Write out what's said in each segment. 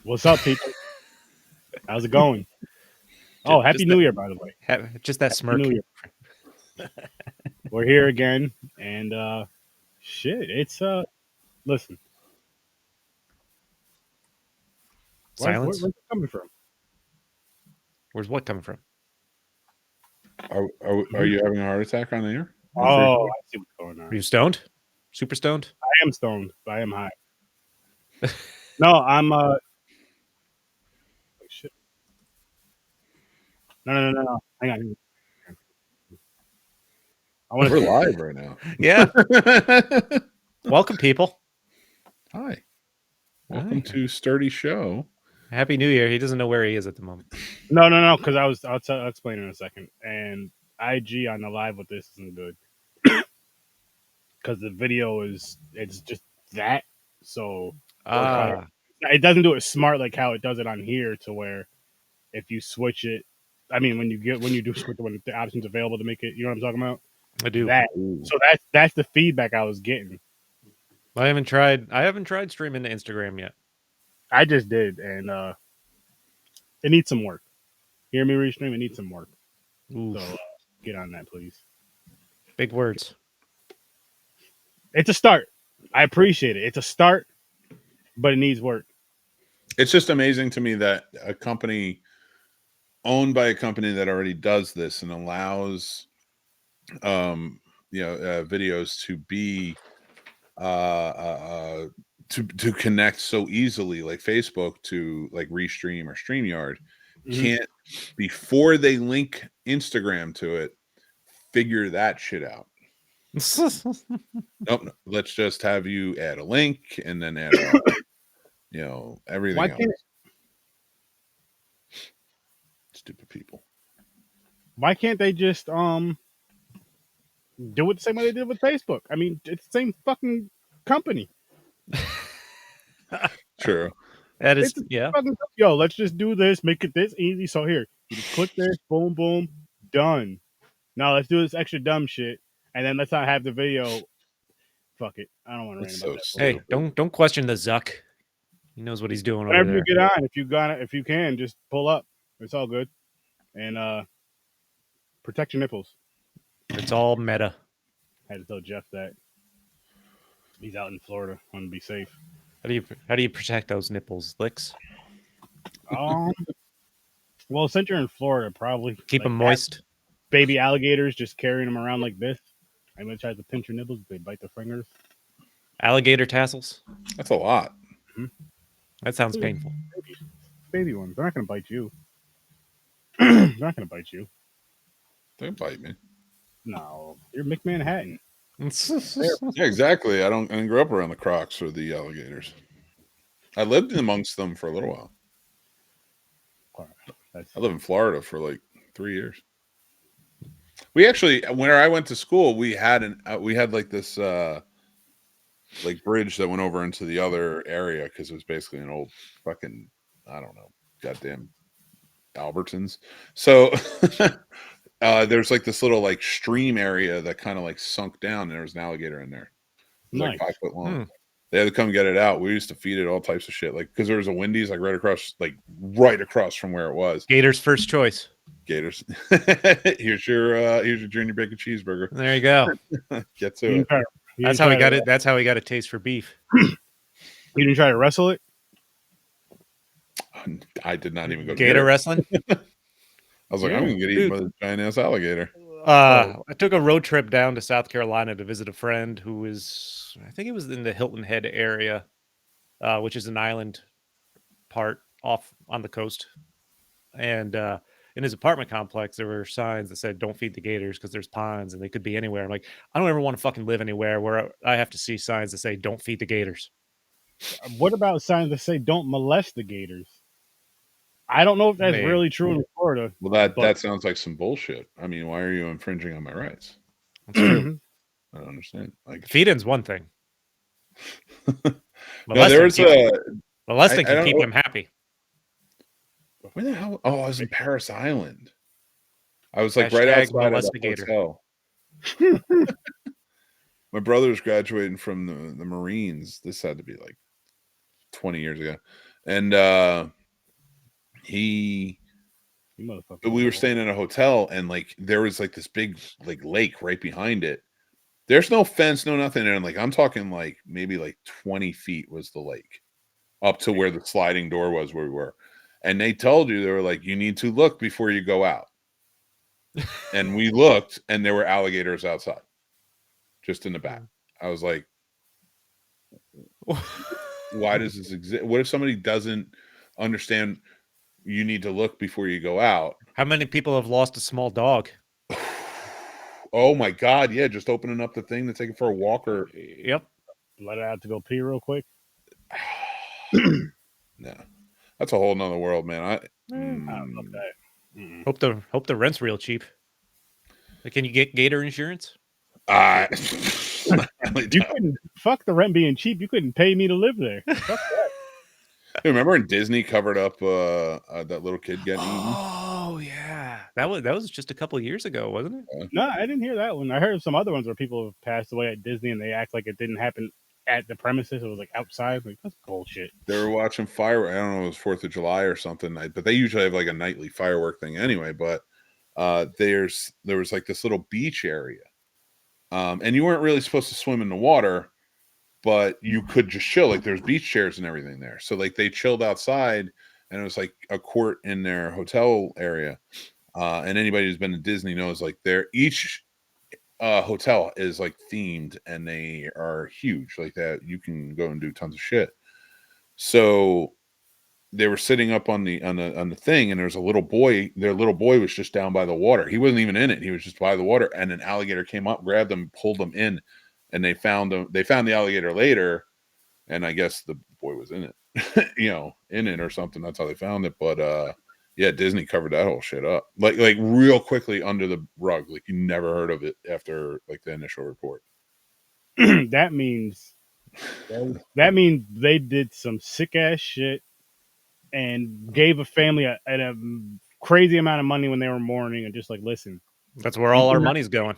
What's up, people? How's it going? Oh, Happy New Year, by the way. Just that Happy smirk. New Year. We're here again, and shit, it's listen, Silence. where's it coming from? Where's what coming from? Are you having a heart attack on the air? Oh, I see what's going on. Are you stoned? Super stoned? I am stoned, but I am high. No, I'm shit. No. Hang on. We're live right now. Yeah. Welcome, people. Hi. Welcome to Sturdy Show. Happy New Year. He doesn't know where he is at the moment. No, because I'll explain in a second. And IG on the live with this isn't good because the video it's just that. So it doesn't do it smart like how it does it on here, to where if you switch it, I mean, when you do switch when the option's available to make it, you know what I'm talking about? I do. So that's the feedback I was getting. I haven't tried streaming to Instagram yet. I just did, and it needs some work. Hear me, restream? It needs some work. Oof. So get on that, please. Big words. It's a start. I appreciate it. It's a start, but it needs work. It's just amazing to me that a company owned by a company that already does this and allows videos to be to connect so easily, like Facebook to like Restream or StreamYard, can't, before they link Instagram to it, figure that shit out. Nope. Let's just have you add a link and then add everything else. Stupid people. Why can't they just do it the same way they did with Facebook? I mean, it's the same fucking company. True. That is, yeah. Yo, let's just do this, make it this easy. So here, you just click this, boom, boom, done. Now let's do this extra dumb shit, and then let's not have the video. Fuck it, I don't want to rant about that. Hey, don't question the Zuck. He knows what he's doing. Whenever over you there. get on, if you can, just pull up. It's all good, and protect your nipples. It's all meta. I had to tell Jeff that he's out in Florida. Want to be safe. How do you protect those nipples? Licks? Well, since you're in Florida, probably keep them moist. Baby alligators, just carrying them around like this. I'm gonna try to pinch your nipples. They bite their fingers. Alligator tassels. That's a lot. Mm-hmm. That sounds painful. Baby ones. They're not gonna bite you. They're not gonna bite you. They bite me. No, you're McManhattan. Yeah, exactly. I didn't grow up around the crocs or the alligators. I lived amongst them for a little while. I lived in Florida for like 3 years. We actually, when I went to school, we had like this like bridge that went over into the other area because it was basically an old fucking, I don't know, goddamn Albertsons. So there's like this little like stream area that kind of like sunk down, and there was an alligator in there. It was like 5 foot long. They had to come get it out. We used to feed it all types of shit, like because there was a Wendy's like right across from where it was. Gators first choice. Gators. here's your junior bacon cheeseburger. There you go. Get to it. That's how he got it. That's how he got a taste for beef. You didn't try to wrestle it? I did not even go gator wrestling. I was like, I'm gonna get eaten by this giant ass alligator. I took a road trip down to South Carolina to visit a friend who was, I think it was in the Hilton Head area, which is an island part off on the coast. And in his apartment complex, there were signs that said, "Don't feed the gators because there's ponds and they could be anywhere." I'm like, I don't ever want to fucking live anywhere where I have to see signs that say, "Don't feed the gators." What about signs that say, "Don't molest the gators"? I don't know if that's really true in Florida. Well, that sounds like some bullshit. I mean, why are you infringing on my rights? That's true. I don't understand. Like, feeding's one thing. Molesting can keep him happy. Where the hell? Oh, I was in Paris Island. I was like right outside of the hotel. My brother was graduating from the Marines. This had to be like 20 years ago. And we were staying in a hotel, and like there was like this big like lake right behind it. There's no fence, no nothing. And like I'm talking like maybe like 20 feet was the lake up to where the sliding door was where we were. And they told you, they were like, you need to look before you go out. And we looked, and there were alligators outside, just in the back. I was like, why does this exist? What if somebody doesn't understand you need to look before you go out? How many people have lost a small dog? Oh my God, yeah, just opening up the thing to take it for a walk, or Yep. Let it out to go pee real quick. No, that's a whole nother world, man. I don't know that. Hope the rent's real cheap. Like, can you get gator insurance? You couldn't, fuck the rent being cheap. You couldn't pay me to live there. Fuck that. Hey, remember when Disney covered up that little kid getting eaten? Oh yeah, that was just a couple of years ago, wasn't it? No, I didn't hear that one. I heard of some other ones where people have passed away at Disney and they act like it didn't happen at the premises. It was like outside. Like, that's bullshit. They were watching fireworks. I don't know, it was 4th of July or something. But they usually have like a nightly firework thing anyway. But there was like this little beach area, and you weren't really supposed to swim in the water, but you could just chill. Like there's beach chairs and everything there. So like they chilled outside, and it was like a court in their hotel area. And anybody who's been to Disney knows like each hotel is like themed, and they are huge like that. You can go and do tons of shit. So they were sitting up on the thing, and there was a little boy. Their little boy was just down by the water. He wasn't even in it. He was just by the water, and an alligator came up, grabbed him, pulled him in, and they found him. They found the alligator later, and I guess the boy was in it, in it or something. That's how they found it. But yeah, Disney covered that whole shit up, like real quickly under the rug. Like you never heard of it after like the initial report. That means they did some sick ass shit and gave a family a crazy amount of money when they were mourning, and just like, listen, that's where all our money's going.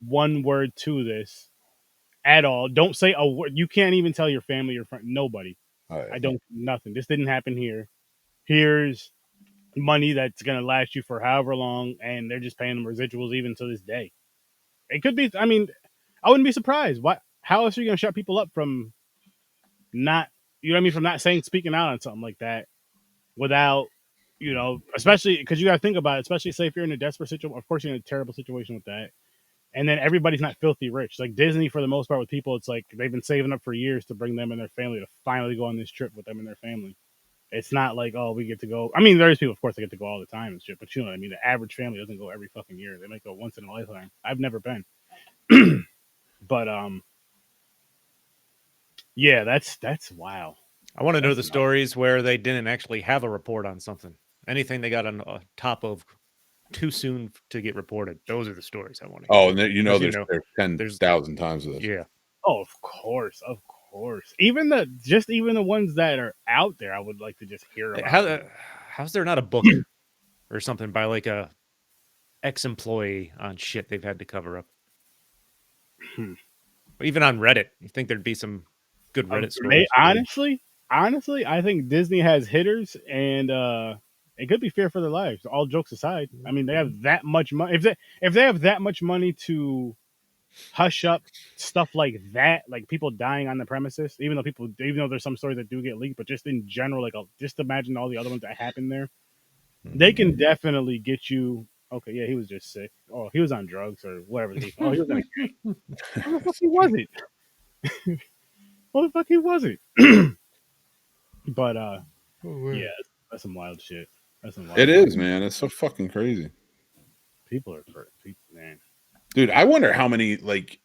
One word to this at all. Don't say a word. You can't even tell your family, your friend, nobody. I don't, nothing. This didn't happen here. Here's money that's going to last you for however long, and they're just paying them residuals even to this day. It could be, I mean, I wouldn't be surprised. How else are you going to shut people up from not, you know what I mean, from not speaking out on something like that without, especially because you got to think about it, especially say if you're in a desperate situation. Of course, you're in a terrible situation with that. And then everybody's not filthy rich. Like Disney, for the most part, with people, it's like they've been saving up for years to bring them and their family to finally go on this trip with them and their family. It's not like, oh, we get to go. I mean, there's people, of course, that get to go all the time and shit, but you know what I mean? The average family doesn't go every fucking year. They might go once in a lifetime. I've never been. But, yeah, that's wild. I want to know the stories where they didn't actually have a report on something. Anything they got on top of too soon to get reported. Those are the stories I want to hear. Oh, and there's 10,000 times of this. Yeah. Oh, of course. Even the ones that are out there, I would like to just hear about. How's there not a book or something by like a ex-employee on shit they've had to cover up? Even on Reddit, you think there'd be some good Reddit stories? Honestly, I think Disney has hitters, and it could be fear for their lives. All jokes aside, I mean, they have that much money. If they have that much money to hush up stuff like that, like people dying on the premises, even though there's some stories that do get leaked, but just in general, like just imagine all the other ones that happen there. They can definitely get you. Okay, yeah, he was just sick. Oh, he was on drugs or whatever. Oh, he was in a gang. What the fuck he wasn't? What the fuck he wasn't? But yeah, that's some wild shit. It is, man. It's so fucking crazy. People are man. Dude, I wonder how many, like,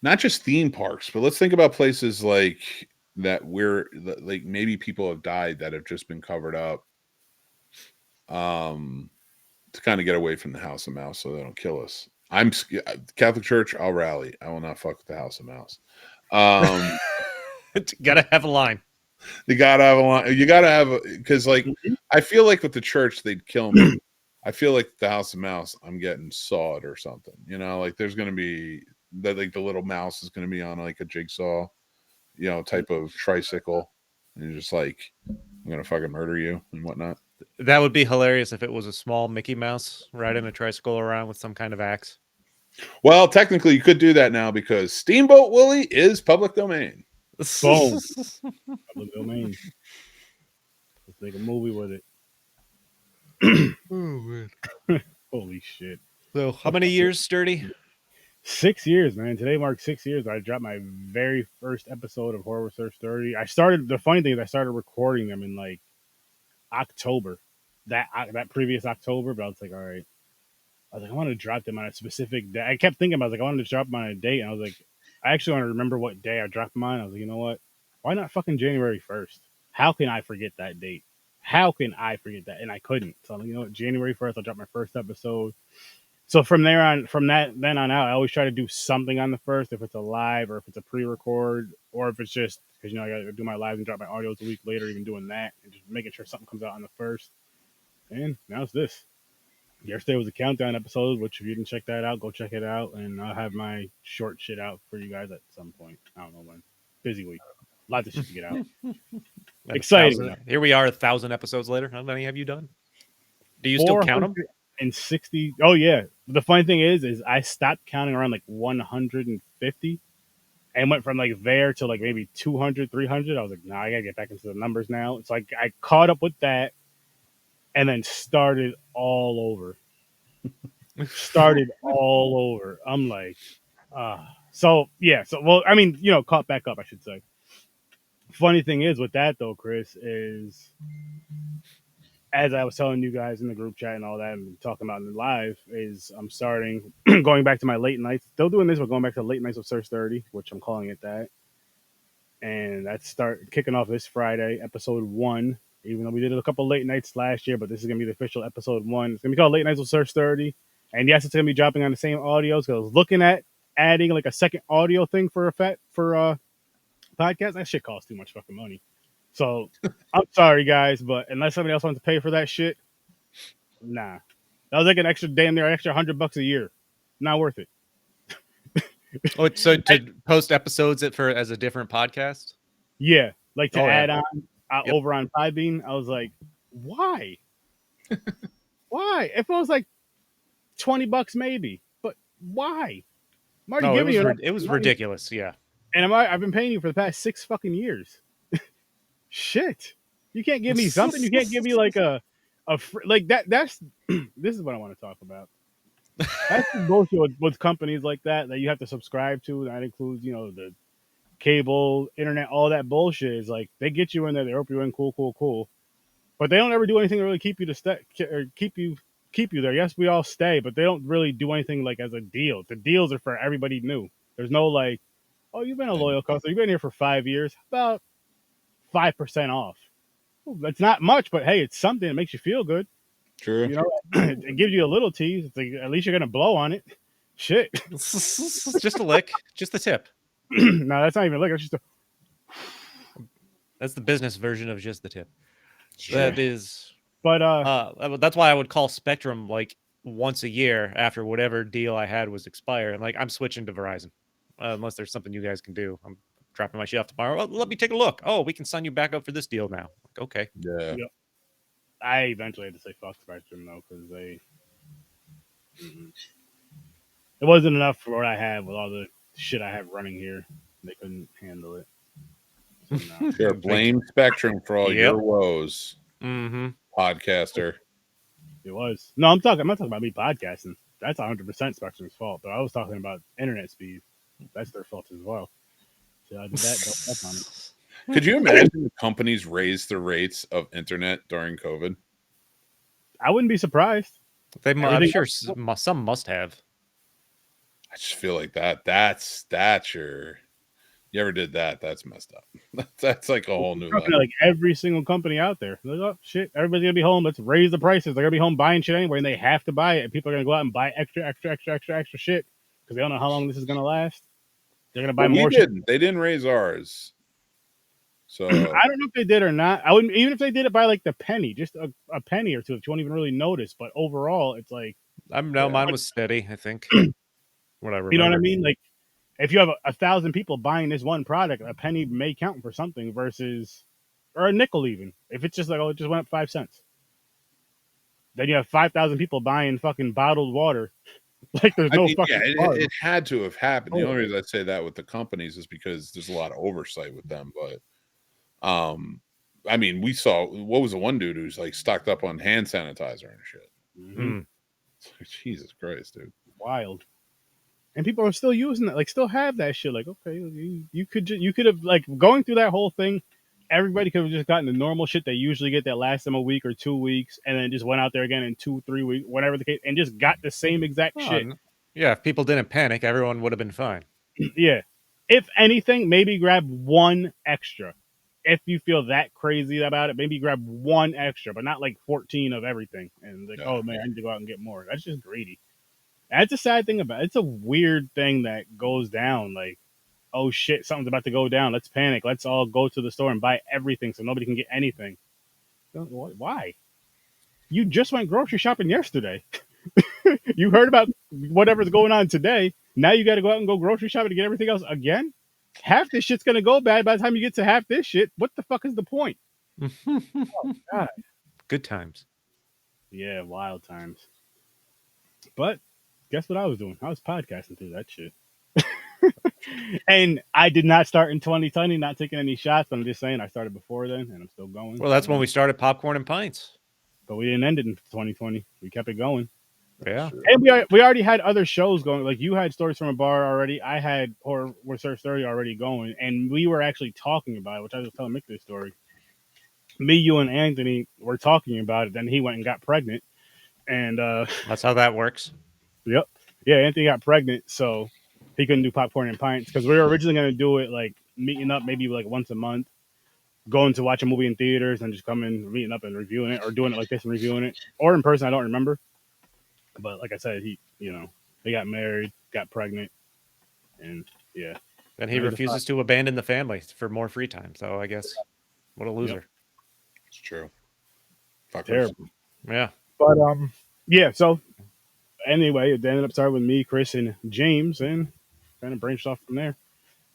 not just theme parks, but let's think about places like that where, like, maybe people have died that have just been covered up, to kind of get away from the House of Mouse so they don't kill us. I'm Catholic Church. I'll rally. I will not fuck with the House of Mouse. Gotta have a line. You gotta have a line. You gotta have because, like, I feel like with the church they'd kill me. I feel like the House of Mouse, I'm getting sawed or something. Like there's gonna be that, like the little mouse is gonna be on like a jigsaw, type of tricycle, and you're just like, I'm gonna fucking murder you and whatnot. That would be hilarious if it was a small Mickey Mouse riding a tricycle around with some kind of axe. Well, technically, you could do that now because Steamboat Willie is public domain. Boom. Public domain. Let's make a movie with it. Oh, man. Holy shit. So, how many years, Sturdy? 6 years, man. Today marks 6 years. I dropped my very first episode of Horror with Sir Sturdy. The funny thing is I started recording them in like October. That previous October, but I was like, all right. I was like, I want to drop them on a specific day. I kept thinking about it. I was like, I wanted to drop them on a date. And I was like, I actually want to remember what day I dropped them on. I was like, you know what? Why not fucking January 1st? How can I forget that date? How can I forget that? And I couldn't. So I'm like, you know what? January 1st, I'll drop my first episode. So from then on out, I always try to do something on the first, if it's a live or if it's a pre-record or if it's just because, you know, I got to do my live and drop my audios a week later, even doing that and just making sure something comes out on the first. And now it's this. Yesterday was a countdown episode, which if you didn't check that out, go check it out. And I'll have my short shit out for you guys at some point. I don't know when. Busy week. Lots of shit to get out. Exciting. Here we are 1,000 episodes later. How many have you done? Do you still count them? And 60. Oh, yeah. The funny thing is I stopped counting around like 150 and went from like there to like maybe 200, 300. I was like, nah, I got to get back into the numbers now. So I caught up with that. And then started all over. I'm like, so yeah. So, well, I mean, you know, caught back up, I should say. Funny thing is with that though, Chris, is as I was telling you guys in the group chat and all that and talking about in the live, is I'm starting going back to my late nights. Still doing this, but going back to late nights with Sir Sturdy, which I'm calling it that. And that's kicking off this Friday, episode 1. Even though we did a couple late nights last year, but this is going to be the official episode 1. It's going to be called Late Nights with Sir Sturdy. And yes, it's going to be dropping on the same audios because I was looking at adding like a second audio thing for podcast. That shit costs too much fucking money. So I'm sorry, guys, but unless somebody else wants to pay for that shit, nah. That was like an extra $100 a year. Not worth it. Oh, so to post episodes as a different podcast? Yeah, like to add on. Yep. Over on Podbean, I was like, why? Why? If it was like $20 maybe, but why? I'm already giving you it was ridiculous, yeah. And I've been paying you for the past 6 fucking years. Shit. You can't give me something. You can't give me like a like that. That's this is what I want to talk about. That's the bullshit with companies like that you have to subscribe to. That includes, you know, the cable, internet, all that bullshit. Is like they get you in there, they rope you in, cool, but they don't ever do anything to really keep you to stay or keep you there. Yes, we all stay, but they don't really do anything like as a deal. The deals are for everybody new. There's no like, oh, you've been a loyal customer, you've been here for 5 years, about 5% off. Well, that's not much, but hey, it's something that makes you feel good. True. You know, it gives you a little tease. It's like, at least you're gonna blow on it. Shit. Just a lick, just the tip. No, that's not even a lick. That's just That's the business version of just the tip. Sure. That is. But that's why I would call Spectrum like once a year after whatever deal I had was expired. I'm like, I'm switching to Verizon, unless there's something you guys can do. I'm dropping my shit off tomorrow. Well, let me take a look. Oh, we can sign you back up for this deal now. Like, okay. Yeah. Yep. I eventually had to say fuck Spectrum though, because it wasn't enough for what I had with all the shit I have running here. They couldn't handle it. So, no. Sure. Blame Spectrum for all your woes. Mm-hmm. Podcaster. It was. No, I'm not talking about me podcasting. That's 100% Spectrum's fault. But I was talking about internet speed. That's their fault as well. So I did that. Don't step on it. Could you imagine the companies raised the rates of internet during COVID? I wouldn't be surprised. I'm sure some must have. I just feel like that's your. You ever did that? That's messed up. That's like a whole new level. Like every single company out there. Like, oh shit, everybody's gonna be home. Let's raise the prices. They're gonna be home buying shit anyway, and they have to buy it. And people are gonna go out and buy extra shit because they don't know how long this is gonna last. They're gonna buy more shit. They didn't raise ours. So I don't know if they did or not. I wouldn't, even if they did it by like the penny, just a penny or two, if you won't even really notice. But overall, it's like mine was steady. I think. What I remember. You know what I mean? Like if you have 1,000 people buying this one product, a penny may count for something versus, or a nickel even. If it's just like, oh, it just went up 5 cents. Then you have 5,000 people buying fucking bottled water. Like there's no fucking it had to have happened. The Oh. only reason I say that with the companies is because there's a lot of oversight with them. But I mean, we saw, what was the one dude who's like stocked up on hand sanitizer and shit. Mhm. Jesus Christ, dude. Wild. And people are still using that, like still have that shit. Like, okay, you could have like going through that whole thing. Everybody could have just gotten the normal shit they usually get that lasts them a week or 2 weeks, and then just went out there again in 2-3 weeks, whatever the case, and just got the same exact shit. Yeah, if people didn't panic, everyone would have been fine. Yeah. If anything, maybe grab one extra. If you feel that crazy about it, maybe grab one extra, but not like 14 of everything. And like, oh man, I need to go out and get more. That's just greedy. That's a sad thing about it. It's a weird thing that goes down. Like, oh shit, something's about to go down. Let's panic. Let's all go to the store and buy everything so nobody can get anything. Why? You just went grocery shopping yesterday. You heard about whatever's going on today. Now you got to go out and go grocery shopping to get everything else again? Half this shit's going to go bad by the time you get to half this shit. What the fuck is the point? Oh, God. Good times. Yeah, wild times. But guess what I was doing? I was podcasting through that shit. And I did not start in 2020, not taking any shots. I'm just saying I started before then, and I'm still going. Well, that's when we started Popcorn and Pints. But we didn't end it in 2020. We kept it going. Yeah. And we already had other shows going. Like you had Stories from a Bar already. I had Horror with STURDY already going. And we were actually talking about it, which I was telling Mick this story. Me, you, and Anthony were talking about it. Then he went and got pregnant. And that's how that works. Yep. Yeah, Anthony got pregnant, so he couldn't do Popcorn and Pints because we were originally going to do it like meeting up maybe like once a month, going to watch a movie in theaters and just coming, meeting up and reviewing it, or doing it like this and reviewing it, or in person. I don't remember. But like I said, he got married, got pregnant, and yeah. Then he refuses to abandon the family for more free time. So I guess what a loser. Yep. It's true. Fuckers. Terrible. Yeah. But yeah. So anyway, it ended up starting with me, Chris, and James, and kind of branched off from there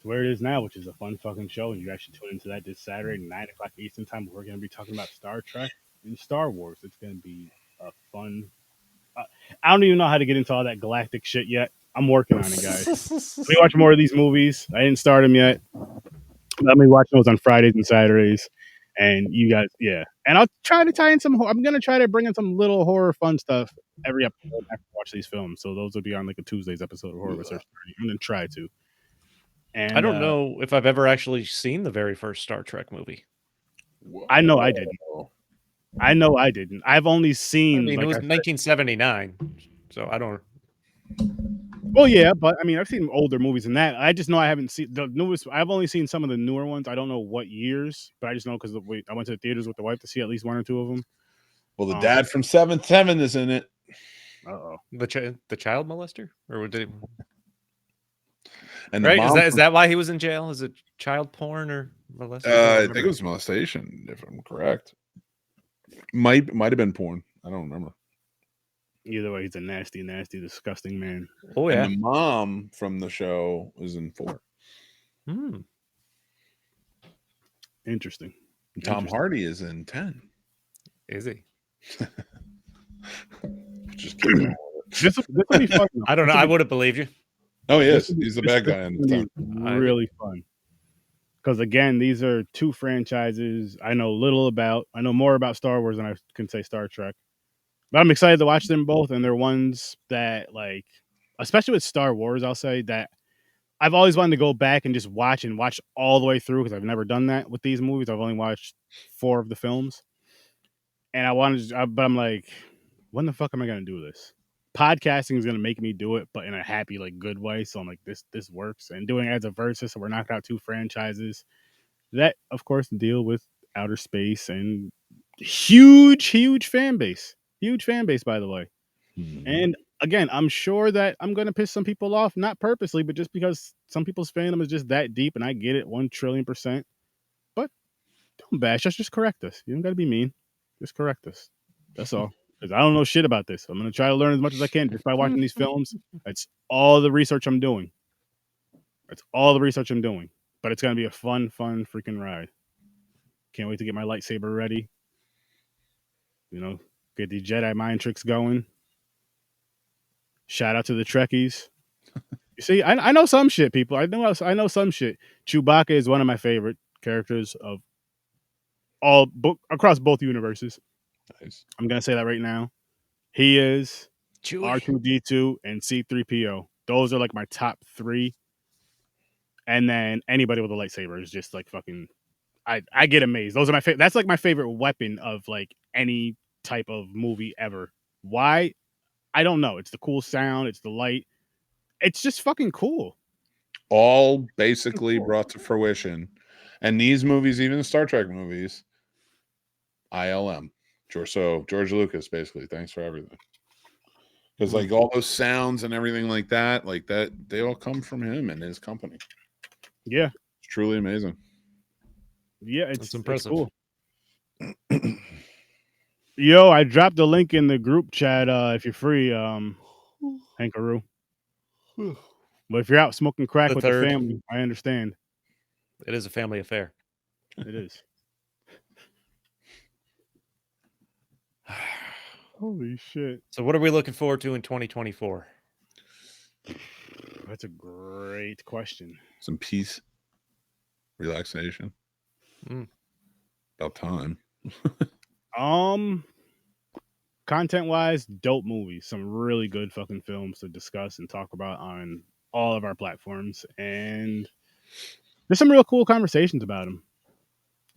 to where it is now, which is a fun fucking show. And you actually tune into that this Saturday, 9 o'clock Eastern time. We're going to be talking about Star Trek and Star Wars. It's going to be a fun. I don't even know how to get into all that galactic shit yet. I'm working on it, guys. We watch more of these movies. I didn't start them yet. Let me watch those on Fridays and Saturdays. And you guys, yeah. And I'll try to tie in some. I'm going to try to bring in some little horror fun stuff every episode after I watch these films. So those will be on like a Tuesday's episode of Horror with STURDY. I'm going to try to. And I don't know if I've ever actually seen the very first Star Trek movie. I know I didn't. I know I didn't. I've only seen. I mean, it was 1979, so I don't. Well, yeah, but I mean, I've seen older movies than that. I just know I haven't seen the newest. I've only seen some of the newer ones. I don't know what years, but I just know because I went to the theaters with the wife to see at least one or two of them. Well, the dad from 7-7 is in it. Uh-oh. The child molester, or did he? And right? Is that why he was in jail? Is it child porn or molestation? I think it was molestation, if I'm correct. Might have been porn. I don't remember. Either way, he's a nasty, nasty, disgusting man. Oh yeah. And the mom from the show is in 4. Interesting. Tom Hardy is in 10. Is he? Just kidding. This will be fun. I don't know. I would have believed you. Oh, he is. He's the bad guy in the town. Really fun. Because again, these are two franchises I know little about. I know more about Star Wars than I can say Star Trek. But I'm excited to watch them both, and they're ones that, like, especially with Star Wars, I'll say that I've always wanted to go back and just watch all the way through because I've never done that with these movies. I've only watched 4 of the films, and but I'm like, when the fuck am I going to do this? Podcasting is going to make me do it, but in a happy, like, good way. So I'm like, this works, and doing it as a versus, so we're knocking out 2 franchises that, of course, deal with outer space and huge fan base. Huge fan base, by the way. And again, I'm sure that I'm going to piss some people off, not purposely, but just because some people's fandom is just that deep, and I get it 1,000,000,000,000%. But don't bash us, just correct us. You don't got to be mean. Just correct us. That's all. Because I don't know shit about this. I'm going to try to learn as much as I can just by watching these films. That's all the research I'm doing. But it's going to be a fun freaking ride. Can't wait to get my lightsaber ready. You know, get the Jedi mind tricks going. Shout out to the Trekkies. You see, I know some shit, people. I know some shit. Chewbacca is one of my favorite characters of across both universes. Nice. I'm gonna say that right now. He is Chewie. R2D2 and C3PO. Those are like my top 3. And then anybody with a lightsaber is just like fucking. I get amazed. Those are my favorite. That's like my favorite weapon of like any type of movie ever. Why? I don't know. It's the cool sound. It's the light. It's just fucking cool. All basically brought to fruition. And these movies, even the Star Trek movies, ILM. George Lucas, basically. Thanks for everything. Because like all those sounds and everything like that, they all come from him and his company. Yeah. It's truly amazing. Yeah, it's impressive. It's cool. Yo, I dropped the link in the group chat if you're free, Hankaroo. But if you're out smoking crack The with third. the family, I understand. It is a family affair. It is. Holy shit. So what are we looking forward to in 2024? That's a great question. Some peace, relaxation. About time. Content wise, dope movies. Some really good fucking films to discuss and talk about on all of our platforms. And there's some real cool conversations about them.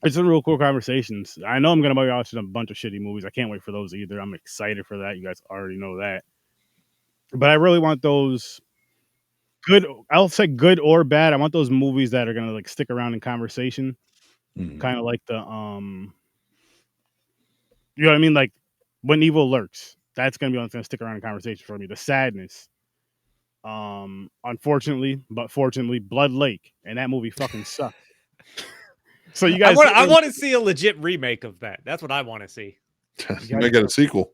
It's some real cool conversations. I know I'm going to be watching a bunch of shitty movies. I can't wait for those either. I'm excited for that. You guys already know that. But I really want those good, I'll say good or bad. I want those movies that are going to like stick around in conversation. Kind of like the, you know what I mean? Like When Evil Lurks. That's going to be what's going to stick around in conversation for me. The Sadness. Unfortunately, but fortunately, Blood Lake. And that movie fucking sucked. So you guys, I want to see a legit remake of that. That's what I want to see. You might get a sequel.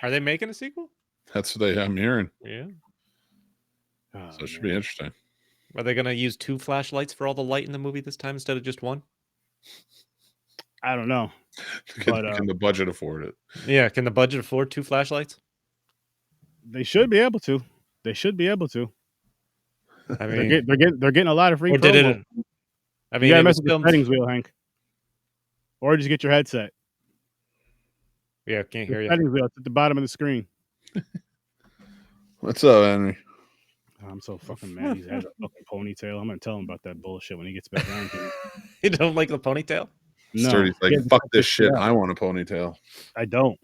Are they making a sequel? That's what I'm hearing. Yeah. Oh, So it should be interesting. Are they going to use 2 flashlights for all the light in the movie this time instead of just 1? I don't know. Can the budget afford it? Yeah, can the budget afford 2 flashlights? They should be able to. They should be able to. I mean, they're getting a lot of free or did promo. it? I mean, You gotta it mess was with the filmed. settings wheel, Hank. Or just get your headset. Yeah, can't The hear you. settings wheel. It's at the bottom of the screen. What's up, Henry? I'm so fucking mad. He's had a fucking ponytail. I'm gonna tell him about that bullshit when he gets back around here. You don't like the ponytail? No, Sturdy's like, yeah, fuck this shit. yeah. I want a ponytail. I don't.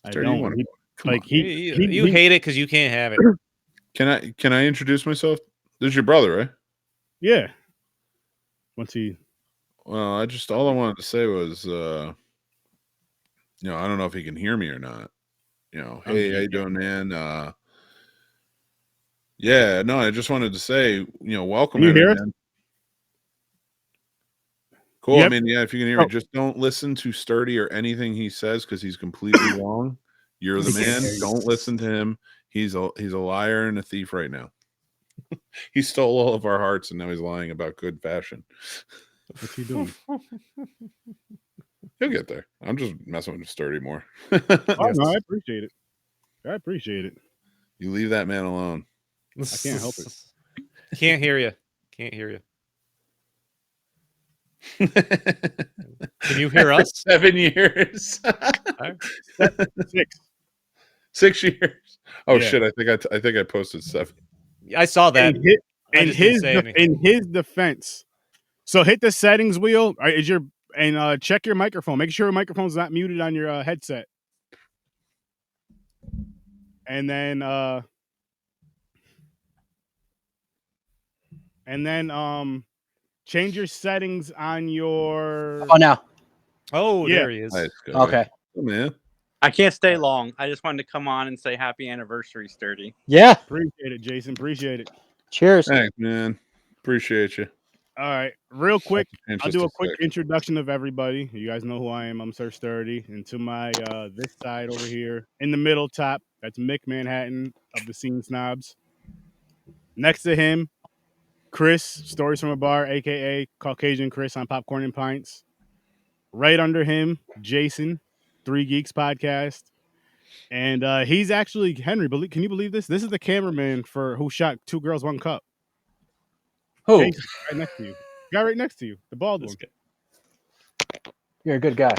Sturdy, you want a Come on. You hate it because you can't have it. Can I introduce myself? This is your brother, right? Yeah. Once he. Well, all I wanted to say was, I don't know if he can hear me or not. Hey, how you doing, man? Yeah, no, I just wanted to say, welcome. Can you hear us? Man. Cool. Yep. I mean, yeah, if you can hear me, just don't listen to Sturdy or anything he says because he's completely wrong. You're the man. Don't listen to him. He's a liar and a thief right now. He stole all of our hearts and now he's lying about good fashion. What's he doing? He'll get there. I'm just messing with Sturdy more. Oh, no, I appreciate it. I appreciate it. You leave that man alone. I can't help it. Can't hear you. Can't hear you. Can you hear us? 7 years. 6 years. Oh yeah. Shit! I think I posted 7. I saw that. In his defense, so hit the settings wheel. Check your microphone. Make sure your microphone's not muted on your headset. And then change your settings on your. Oh, now. Oh, yeah. There he is. Nice, okay. Oh, man. I can't stay long. I just wanted to come on and say happy anniversary, Sturdy. Yeah. Appreciate it, Jason. Appreciate it. Cheers. Thanks, man. Appreciate you. All right. Real quick, I'll do a quick introduction of everybody. You guys know who I am. I'm Sir Sturdy. And to my this side over here, in the middle top, that's Mick Manhattan of the Scene Snobs. Next to him, Chris, Stories from a Bar, aka Caucasian Chris on Popcorn and Pints. Right under him, Jason, Three Geeks Podcast. And he's actually Henry. Can you believe this? This is the cameraman for who shot Two Girls, One Cup. Who? Jason, right next to you. Guy right next to you, the bald one. You're a good guy.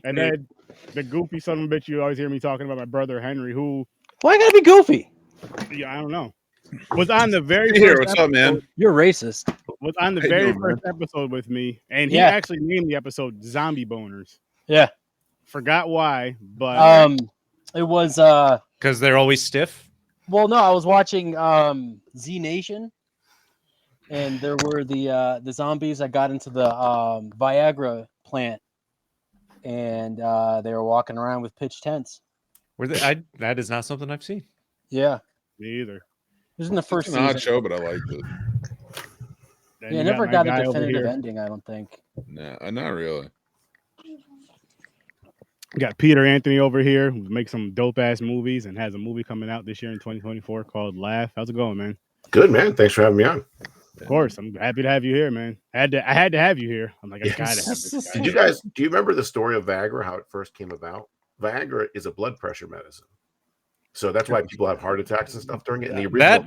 And then the goofy son of a bitch you always hear me talking about, my brother Henry, who Why gotta be goofy? I don't know, was on the very Hey, here, first what's up, man? episode- You're racist. Was on the How you very doing, first episode with me, and he Yeah. actually named the episode "Zombie Boners." Yeah. Forgot why, but It was Because they're always stiff. well, no, I was watching Z Nation, and there were the zombies that got into the Viagra plant, and they were walking around with pitch tents. Were they? That is not something I've seen. Yeah, me either. it was in the first It's an odd season. show, but I liked it. Then Yeah, you never my got a guy over definitive here. ending. I don't think. No, not really. Got Peter Anthony over here who makes some dope ass movies and has a movie coming out this year in 2024 called Laugh. How's it going, man? Good, man. Thanks for having me on. Of course, I'm happy to have you here, man. I had to have you here. I'm like, I gotta have this guy. Do you remember the story of Viagra, how it first came about? Viagra is a blood pressure medicine. So that's why people have heart attacks and stuff during it. And the original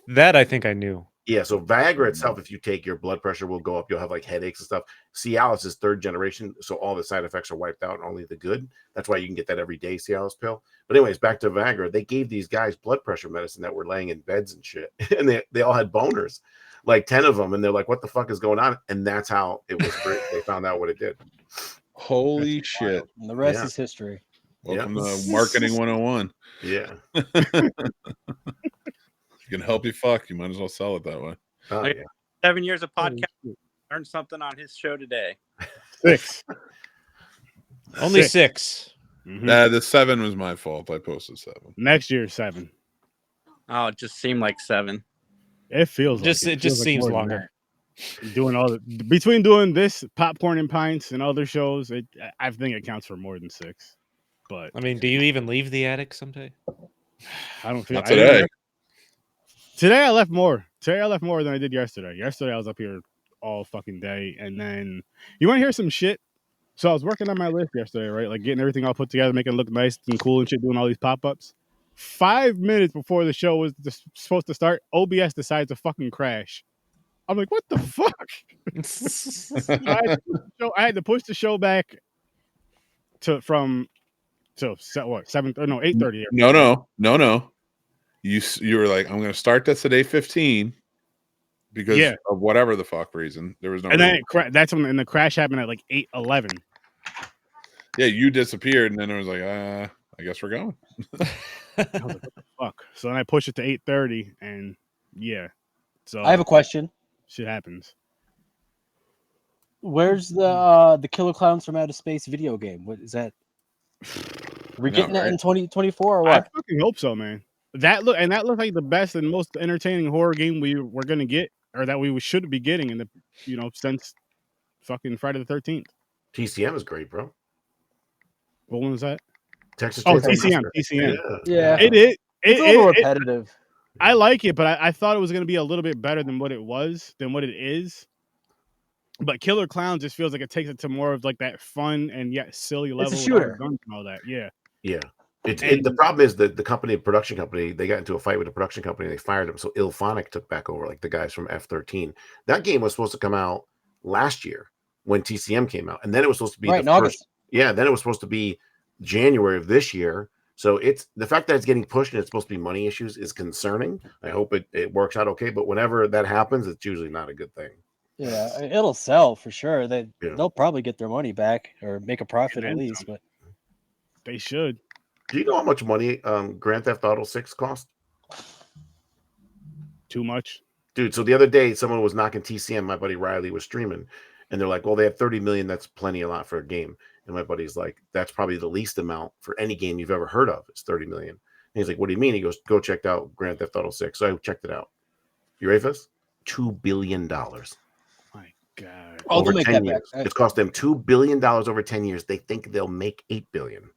Viagra, I think I knew. yeah, so Viagra itself, if you take, your blood pressure will go up. You'll have like headaches and stuff. Cialis is third generation, so all the side effects are wiped out and only the good. That's why you can get that every day Cialis pill. But anyways, back to Viagra. They gave these guys blood pressure medicine that were laying in beds and shit. And they all had boners, like 10 of them. And they're like, what the fuck is going on? And that's how it was. They found out what it did. Holy shit. And the rest Yeah. is history. Welcome to Marketing 101. Yeah. If you can help you fuck, you might as well sell it that way. Oh, yeah. 7 years of podcast. Learned something on his show today. 6. Only 6. Mhm. The 7 was my fault. I posted 7. Next year, 7. Oh, it just seemed like 7. It feels It just feels seems more than longer. that. Doing all between doing this Popcorn and Pints and other shows, I think it counts for more than 6. But I mean, do you even leave the attic someday? I don't feel Not today. Today I left more. Today I left more than I did yesterday. Yesterday I was up here all fucking day, and then you want to hear some shit? So I was working on my list yesterday, right? Like getting everything all put together, making it look nice and cool and shit, doing all these pop-ups. 5 minutes before the show was supposed to start, OBS decides to fucking crash. I'm like, what the fuck? I had to push the show back to 8:30. No. You were like, I'm going to start this at 8:15 because of whatever the fuck reason. There was no And then reason. that's when the crash happened at like 8:11. Yeah, you disappeared, and then it was like, I guess we're going. I was like, what the fuck? So then I pushed it to 8:30, and yeah. So I have a question. shit happens. Where's the Killer Clowns from Outer Space video game? What is that? Are we No, getting that right? in 2024 or I what? fucking hope so, man. That looked like the best and most entertaining horror game we're gonna get, or that we should be getting in the since fucking Friday the 13th. TCM is great, bro. What one was that? Texas Oh, Chainsaw TCM. Massacre. TCM. Yeah, It is. it's a little repetitive. I like it, but I thought it was gonna be a little bit better than what it is. But Killer Clowns just feels like it takes it to more of like that fun and yet silly level. a with all the shooter. guns and all that. Yeah. Yeah. The problem is that the production company, they got into a fight with the production company and they fired them. So Ilphonic took back over, like the guys from F-13. That game was supposed to come out last year when TCM came out. And then it was supposed to be Right in August. Yeah, then it was supposed to be January of this year. So it's the fact that it's getting pushed and it's supposed to be money issues is concerning. I hope it works out okay. But whenever that happens, it's usually not a good thing. Yeah, it'll sell for sure. They'll probably get their money back or make a profit And at then least. some. But They should. Do you know how much money Grand Theft Auto 6 cost? Too much. Dude, so the other day someone was knocking TCM. My buddy Riley was streaming, and they're like, well, they have 30 million. That's plenty a lot for a game. And my buddy's like, that's probably the least amount for any game you've ever heard of. It's 30 million. And he's like, what do you mean? He goes, go check out Grand Theft Auto 6. So I checked it out. You ready for this? $2 billion. My God. oh, over they'll make 10 that years. back. It's cost them $2 billion over 10 years. They think they'll make $8 billion.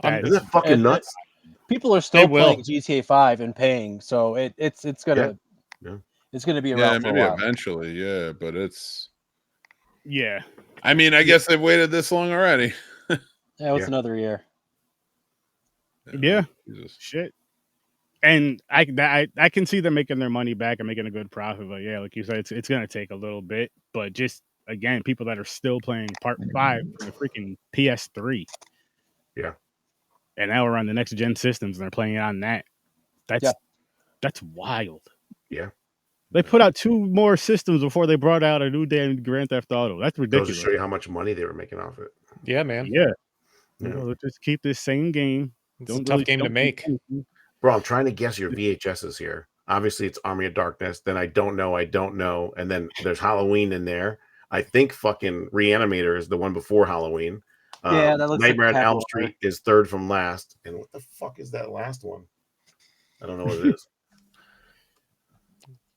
That Isn't that fucking nuts? people are still will. playing GTA 5 and paying, so it's gonna it's gonna be around for a maybe while. eventually, yeah, but it's. Yeah. I mean, I guess they've waited this long already. Yeah, what's another year? Yeah. Jesus. Shit. And I can see them making their money back and making a good profit, but yeah, like you said, it's gonna take a little bit. But just again, people that are still playing Part 5 from the freaking PS3. Yeah. And now we're on the next gen systems and they're playing it on that. That's wild. Yeah. They put out 2 more systems before they brought out a new damn Grand Theft Auto. That's Goes ridiculous. to show you how much money they were making off it. Yeah, man. Yeah. Yeah. Well, let's just keep this same game. It's a tough game to make. Bro, I'm trying to guess your VHSs here. Obviously, it's Army of Darkness. Then I don't know. And then there's Halloween in there. I think fucking Reanimator is the one before Halloween. Yeah, that looks Nightmare like on Elm Catwater. Street is third from last. And what the fuck is that last one? I don't know what it is.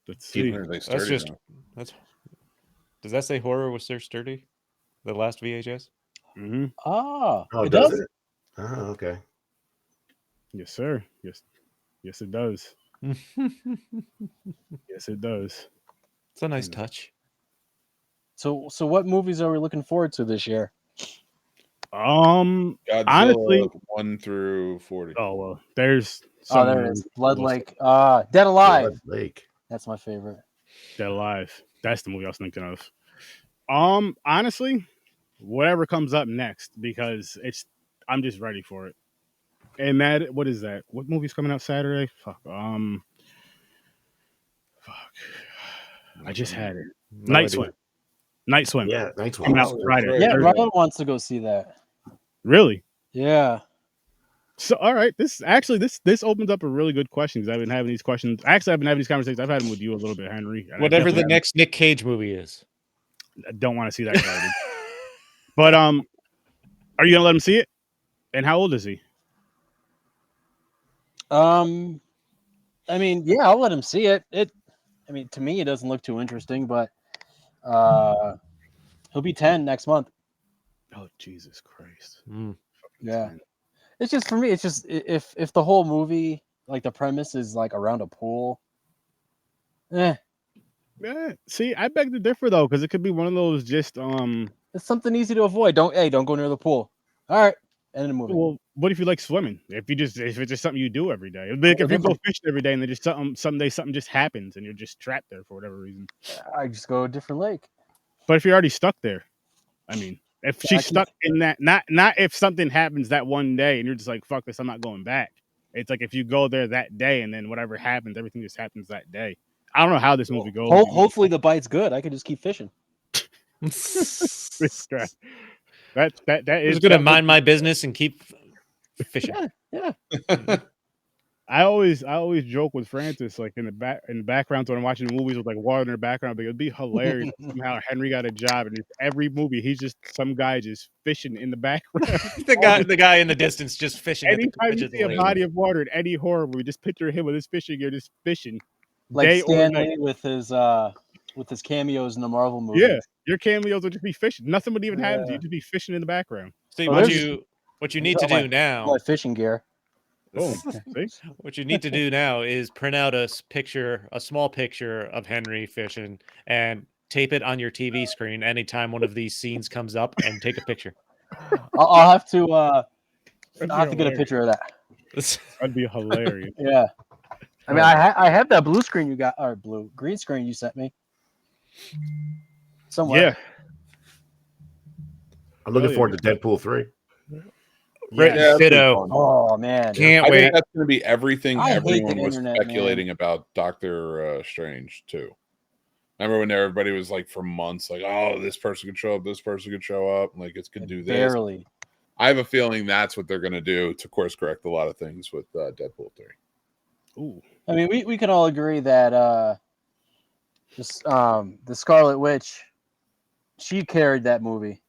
Let's see. That's just that's. Does that say Horror with Sir Sturdy? The last VHS. Mm-hmm. Oh, It does. Oh, okay. Yes, sir. Yes, it does. Yes, it does. It's a nice touch. So what movies are we looking forward to this year? Godzilla Honestly, 1 through 40. Oh well, there's there it is. Blood Lake. Dead Alive. Blood Lake. That's my favorite. Dead Alive. That's the movie I was thinking of. Honestly, whatever comes up next, because I'm just ready for it. And what is that? What movie's coming out Saturday? Fuck. I just had it. Night Swim. Yeah, Night Swim. Coming out Friday. Yeah, Thursday. Ron wants to go see that. Really? Yeah. So, all right. This opens up a really good question because I've been having these questions. Actually, I've been having these conversations. I've had them with you a little bit, Henry. Whatever the next Nick Cage movie is. I don't want to see that garbage. But are you gonna let him see it? And how old is he? I mean, yeah, I'll let him see it. I mean, to me, it doesn't look too interesting, but he'll be 10 next month. Oh, Jesus Christ! Yeah, it's just for me. It's just if the whole movie, like the premise, is like around a pool. Yeah. See, I beg to differ though, because it could be one of those just It's something easy to avoid. Don't go near the pool. All right, end of the movie. Well, what if you like swimming? If it's just something you do every day, like if you go fishing every day and then just someday something just happens and you're just trapped there for whatever reason. I just go to a different lake. But if you're already stuck there, I mean, if she's stuck in that, not if something happens that one day and you're just like, fuck this, I'm not going back. It's like if you go there that day and then whatever happens, everything just happens that day. I don't know how this movie goes. Hopefully the bite's good. I could just keep fishing. that is I'm just gonna mind my business and keep fishing. Yeah. I always joke with Francis, like in the background when I'm watching movies with like water in their background, but it'd be hilarious if somehow Henry got a job and every movie he's just some guy just fishing in the background. the guy in the distance just fishing. Anytime you see a body of water in any horror movie, just picture him with his fishing gear, just fishing. Like Stan Lee with his cameos in the Marvel movies. Yeah, your cameos would just be fishing. Nothing would even happen. You'd just be fishing in the background. See what you need to do now. My fishing gear. Oh, see? What you need to do now is print out a small picture of Henry fishing, and tape it on your TV screen anytime one of these scenes comes up, and take a picture. I'll have to get a picture of that. That'd be hilarious. Yeah. I mean, I have that blue screen you got, or green screen you sent me. Somewhere. Yeah. I'm looking forward to Deadpool 3. Yeah, ditto. Oh man, can't I wait. think that's going to be everything I hate everyone the was internet, speculating about Doctor Strange too. Remember when everybody was like for months, like, "Oh, this person could show up, this person could show up, like it's could do this." barely. I have a feeling that's what they're going to do to course correct a lot of things with Deadpool 3. Ooh. I mean, we can all agree that the Scarlet Witch, she carried that movie.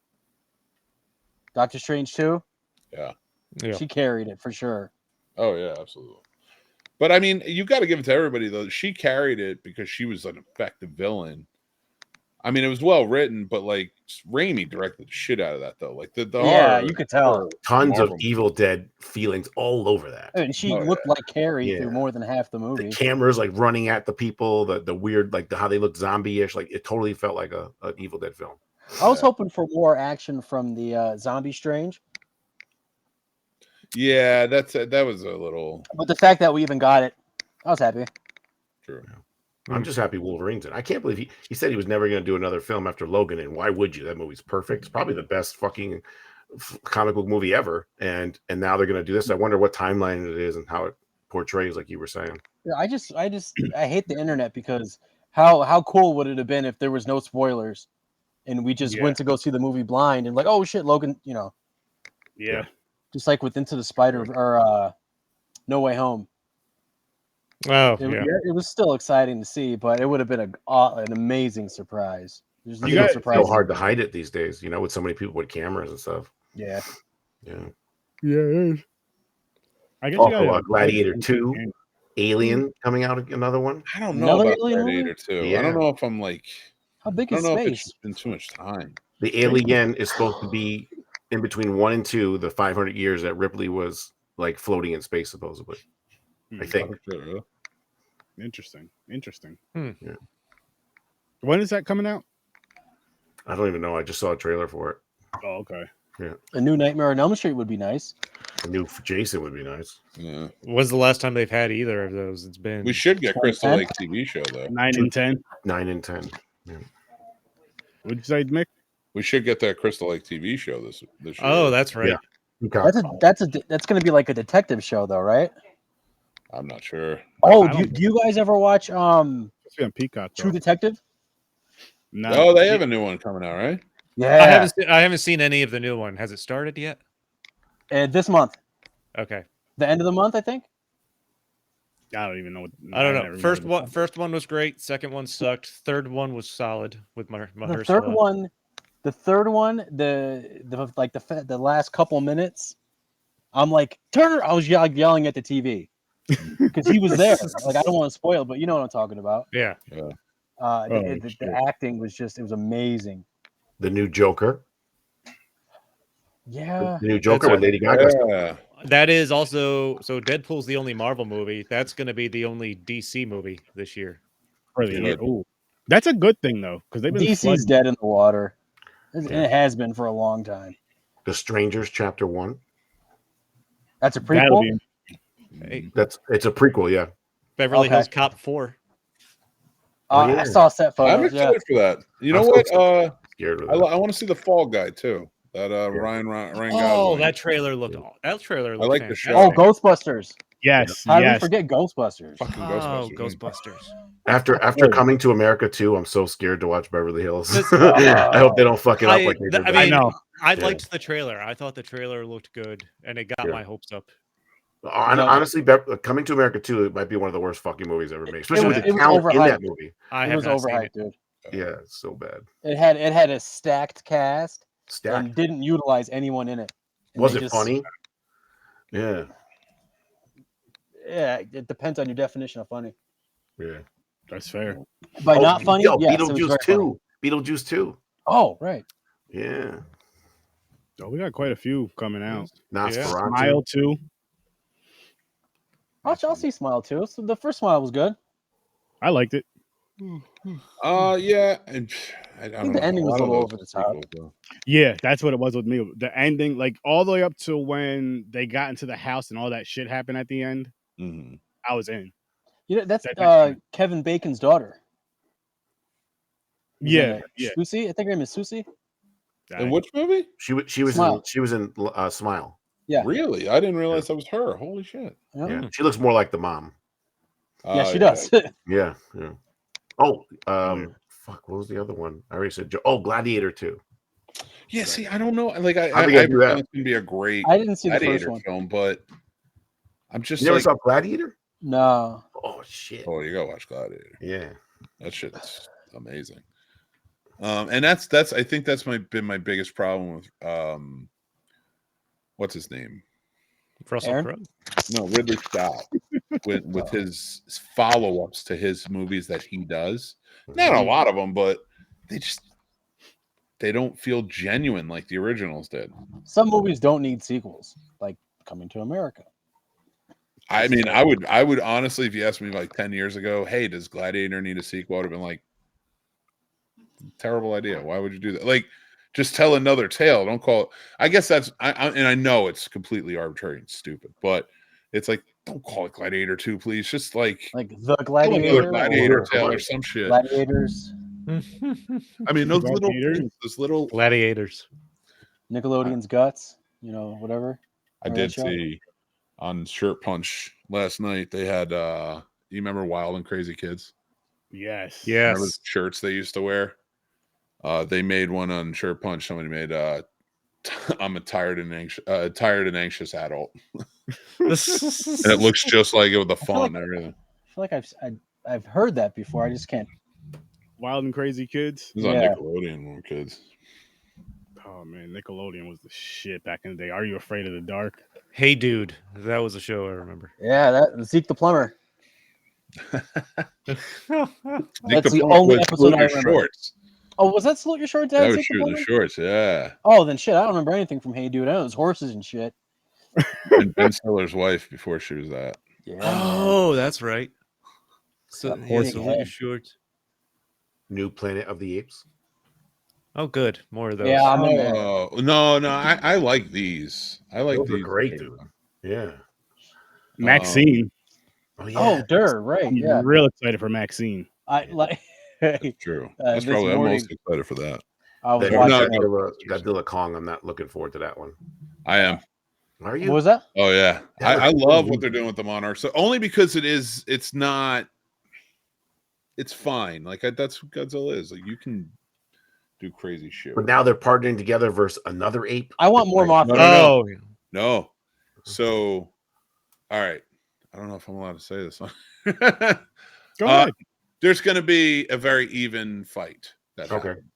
Doctor Strange 2? Yeah. She carried it for sure. Oh yeah, absolutely. But I mean, you got to give it to everybody though. She carried it because she was an effective villain. I mean, it was well written, but like Raimi directed the shit out of that though. Like the Yeah, horror, you could tell. horror Tons of Marvel Evil Dead feelings all over that. And she Oh, looked like Carrie Yeah. through more than half the The movie. cameras like running at the people, the weird like how they look zombie-ish. Like it totally felt like an Evil Dead film. I was hoping for more action from the Zombie Strange, Yeah, that was a little but the fact that we even got it, I was happy. true. I'm just happy Wolverine's in. I can't believe he said he was never going to do another film after Logan, and why would you? That movie's perfect. It's probably the best fucking comic book movie ever, and now they're going to do this. I wonder what timeline it is and how it portrays, like you were saying. Yeah, I hate the internet because how cool would it have been if there was no spoilers and we just went to go see the movie blind and like, oh shit, Logan, Yeah. just like with Into the Spider or No Way Home. Oh, It was still exciting to see, but it would have been an amazing surprise. There's You no guys, surprise. it's so hard to hide it these days, with so many people with cameras and stuff. Yeah. Yeah. Yeah. I guess Also, Gladiator 2, Alien coming out, another one. I don't know Another about Alien Gladiator movie? 2. Yeah. I don't know if I'm like How big I is don't know if space? it's been too much time. The Alien is supposed to be in between 1 and 2, the 500 years that Ripley was like floating in space, supposedly. I think. Interesting. Hmm. Yeah. When is that coming out? I don't even know. I just saw a trailer for it. Oh, okay. Yeah. A new Nightmare on Elm Street would be nice. A new Jason would be nice. Yeah. When's the last time they've had either of those? It's been. We should get 2010? Crystal Lake TV show though. 9 and 10. 9 and 10. Yeah. What'd you say, Mick? We should get that Crystal Lake TV show this year. Oh, that's right. Yeah. That's going to be like a detective show though, right? I'm not sure. Oh, I do you guys ever watch It's on Peacock. True Though. Detective? No. Oh, they have a new one coming out, right? Yeah. I haven't seen any of the new one. Has it started yet? This month. Okay. The end of the month, I think. I don't even know. I don't know. never First remember first one was great. Second one sucked. Third one was solid with my The third one, the last couple minutes, I'm like, Turner, I was yelling at the TV because he was there. Like, I don't want to spoil, but you know what I'm talking about. Yeah. The acting was it was amazing. The new Joker. Yeah. The new Joker with Lady Gaga. Yeah. That is also Deadpool's the only Marvel movie. That's going to be the only DC movie this year. for the year. Ooh, that's a good thing though, because they've been DC's flooding. dead in the water. It has been for a long time. The Strangers Chapter 1. That's a That'll prequel. Hey, It's a prequel, yeah. Beverly Okay. Hills Cop 4. I saw set I'm photos. Yeah. excited for that. You know I'm what? so scared of I, that. I want to see the Fall Guy too. That Ryan Oh, Gosling. that trailer looked. That trailer looked. I like the fantastic. show. Oh, Ghostbusters. Yes, How did we yes. forget Ghostbusters? Fucking Oh, Ghostbusters. Ghostbusters. After Coming to America 2, I'm so scared to watch Beverly Hills. This- I hope they don't fuck it up like they did. I that. mean, know. I Yeah. liked the trailer. I thought the trailer looked good, and it got Yeah. my hopes up. Honestly, Coming to America 2 it might be one of the worst fucking movies ever made, especially was- with it the was talent in overhyped. that movie. I It have was not seen overhyped, it. dude. Yeah, it's so bad. It had a stacked cast Stacked. and didn't utilize anyone in it. And Was they it just- funny? Yeah, Yeah, it depends on your definition of funny. yeah. That's fair. By not funny, yes, it was Beetlejuice very 2. funny. Beetlejuice 2. Oh, right. Yeah. Oh, we got quite a few coming out. Nosferatu. Smile too. I'll see Smile too. So the first Smile was good. I liked it. Yeah. And I don't think the know. ending was a lot of little those over the top. sequels, though. Yeah, that's what it was with me. The ending, like all the way up to when they got into the house and all that shit happened at the end, Mhm. I was in. You know, that's That's Kevin Bacon's daughter. Who's in Yeah, it? yeah. Susie, I think her name is Susie. In which movie? She was Smile. in Smile. Yeah. Really? I didn't realize that was her. Holy shit. Yeah, Yeah. She looks more like the mom. yeah, she does. Yeah, yeah. Oh, fuck, what was the other one? I already said Gladiator 2. Yeah, see, I don't know. Like, How I they gonna think do that? it's gonna be a great I didn't see the first Gladiator one. film, but I'm just You never like, saw Gladiator? No. Oh shit. oh, you gotta watch Gladiator. Yeah. That shit's amazing. And that's I think that's been my biggest problem with what's his name? Russell Aaron? Crowe. No, Ridley Scott with his follow-ups to his movies that he does. Not a lot of them, but they don't feel genuine like the originals did. Some movies don't need sequels, like Coming to America. I mean, I would honestly, if you asked me like 10 years ago, hey, does Gladiator need a sequel? I would have been like, terrible idea. Why would you do that? Like, just tell another tale. Don't call it. I guess that's, and I know it's completely arbitrary and stupid, but it's like, don't call it Gladiator 2, please. Just like the tell Gladiator, another Gladiator tale or some shit. Gladiators, I mean, those little things, those little Gladiators, Nickelodeon's Guts, you know, whatever. I did see on Shirt Punch last night. They had, you remember Wild and Crazy Kids? Yes. Remember the shirts they used to wear? They made one on Shirt Punch. Somebody made I'm a tired and anxious adult. And it looks just like it with the font and everything. I feel like I've heard that before. I just can't. Wild and Crazy Kids. It was on Nickelodeon when we were kids. Oh man, Nickelodeon was the shit back in the day. Are You Afraid of the Dark? Hey Dude, that was a show I remember. Yeah, that Zeke the Plumber. That's the only episode I remember. Shorts. Oh, was that Salute Your Shorts? That was Shooting the Shorts, yeah. Oh, then shit, I don't remember anything from Hey Dude. I know it was horses and shit. And Ben Stiller's wife before she was that. Yeah. Oh, that's right. So Salute Your Shorts. New Planet of the Apes. Oh, good. More of those. Yeah, I'm in there. No, I like these. I like Those are these. great, dude. Yeah. Maxine. Oh, yeah. Oh, Durr, right. I'm Yeah. real excited for Maxine. I like. That's true. That's this probably I'm morning- most excited for that. I was That watching. Godzilla Kong. I'm not looking forward to that one. I am. Are you? What was that? Oh yeah, That I was love cool. what they're doing with the Monarch. So only because it's not. It's fine. Like that's what Godzilla is. Like you can do crazy shit. But now they're partnering together versus another ape. I want more Mothra. No. Oh, No. So, all right. I don't know if I'm allowed to say this. Go ahead. There's going to be a very even fight. That Okay. happens.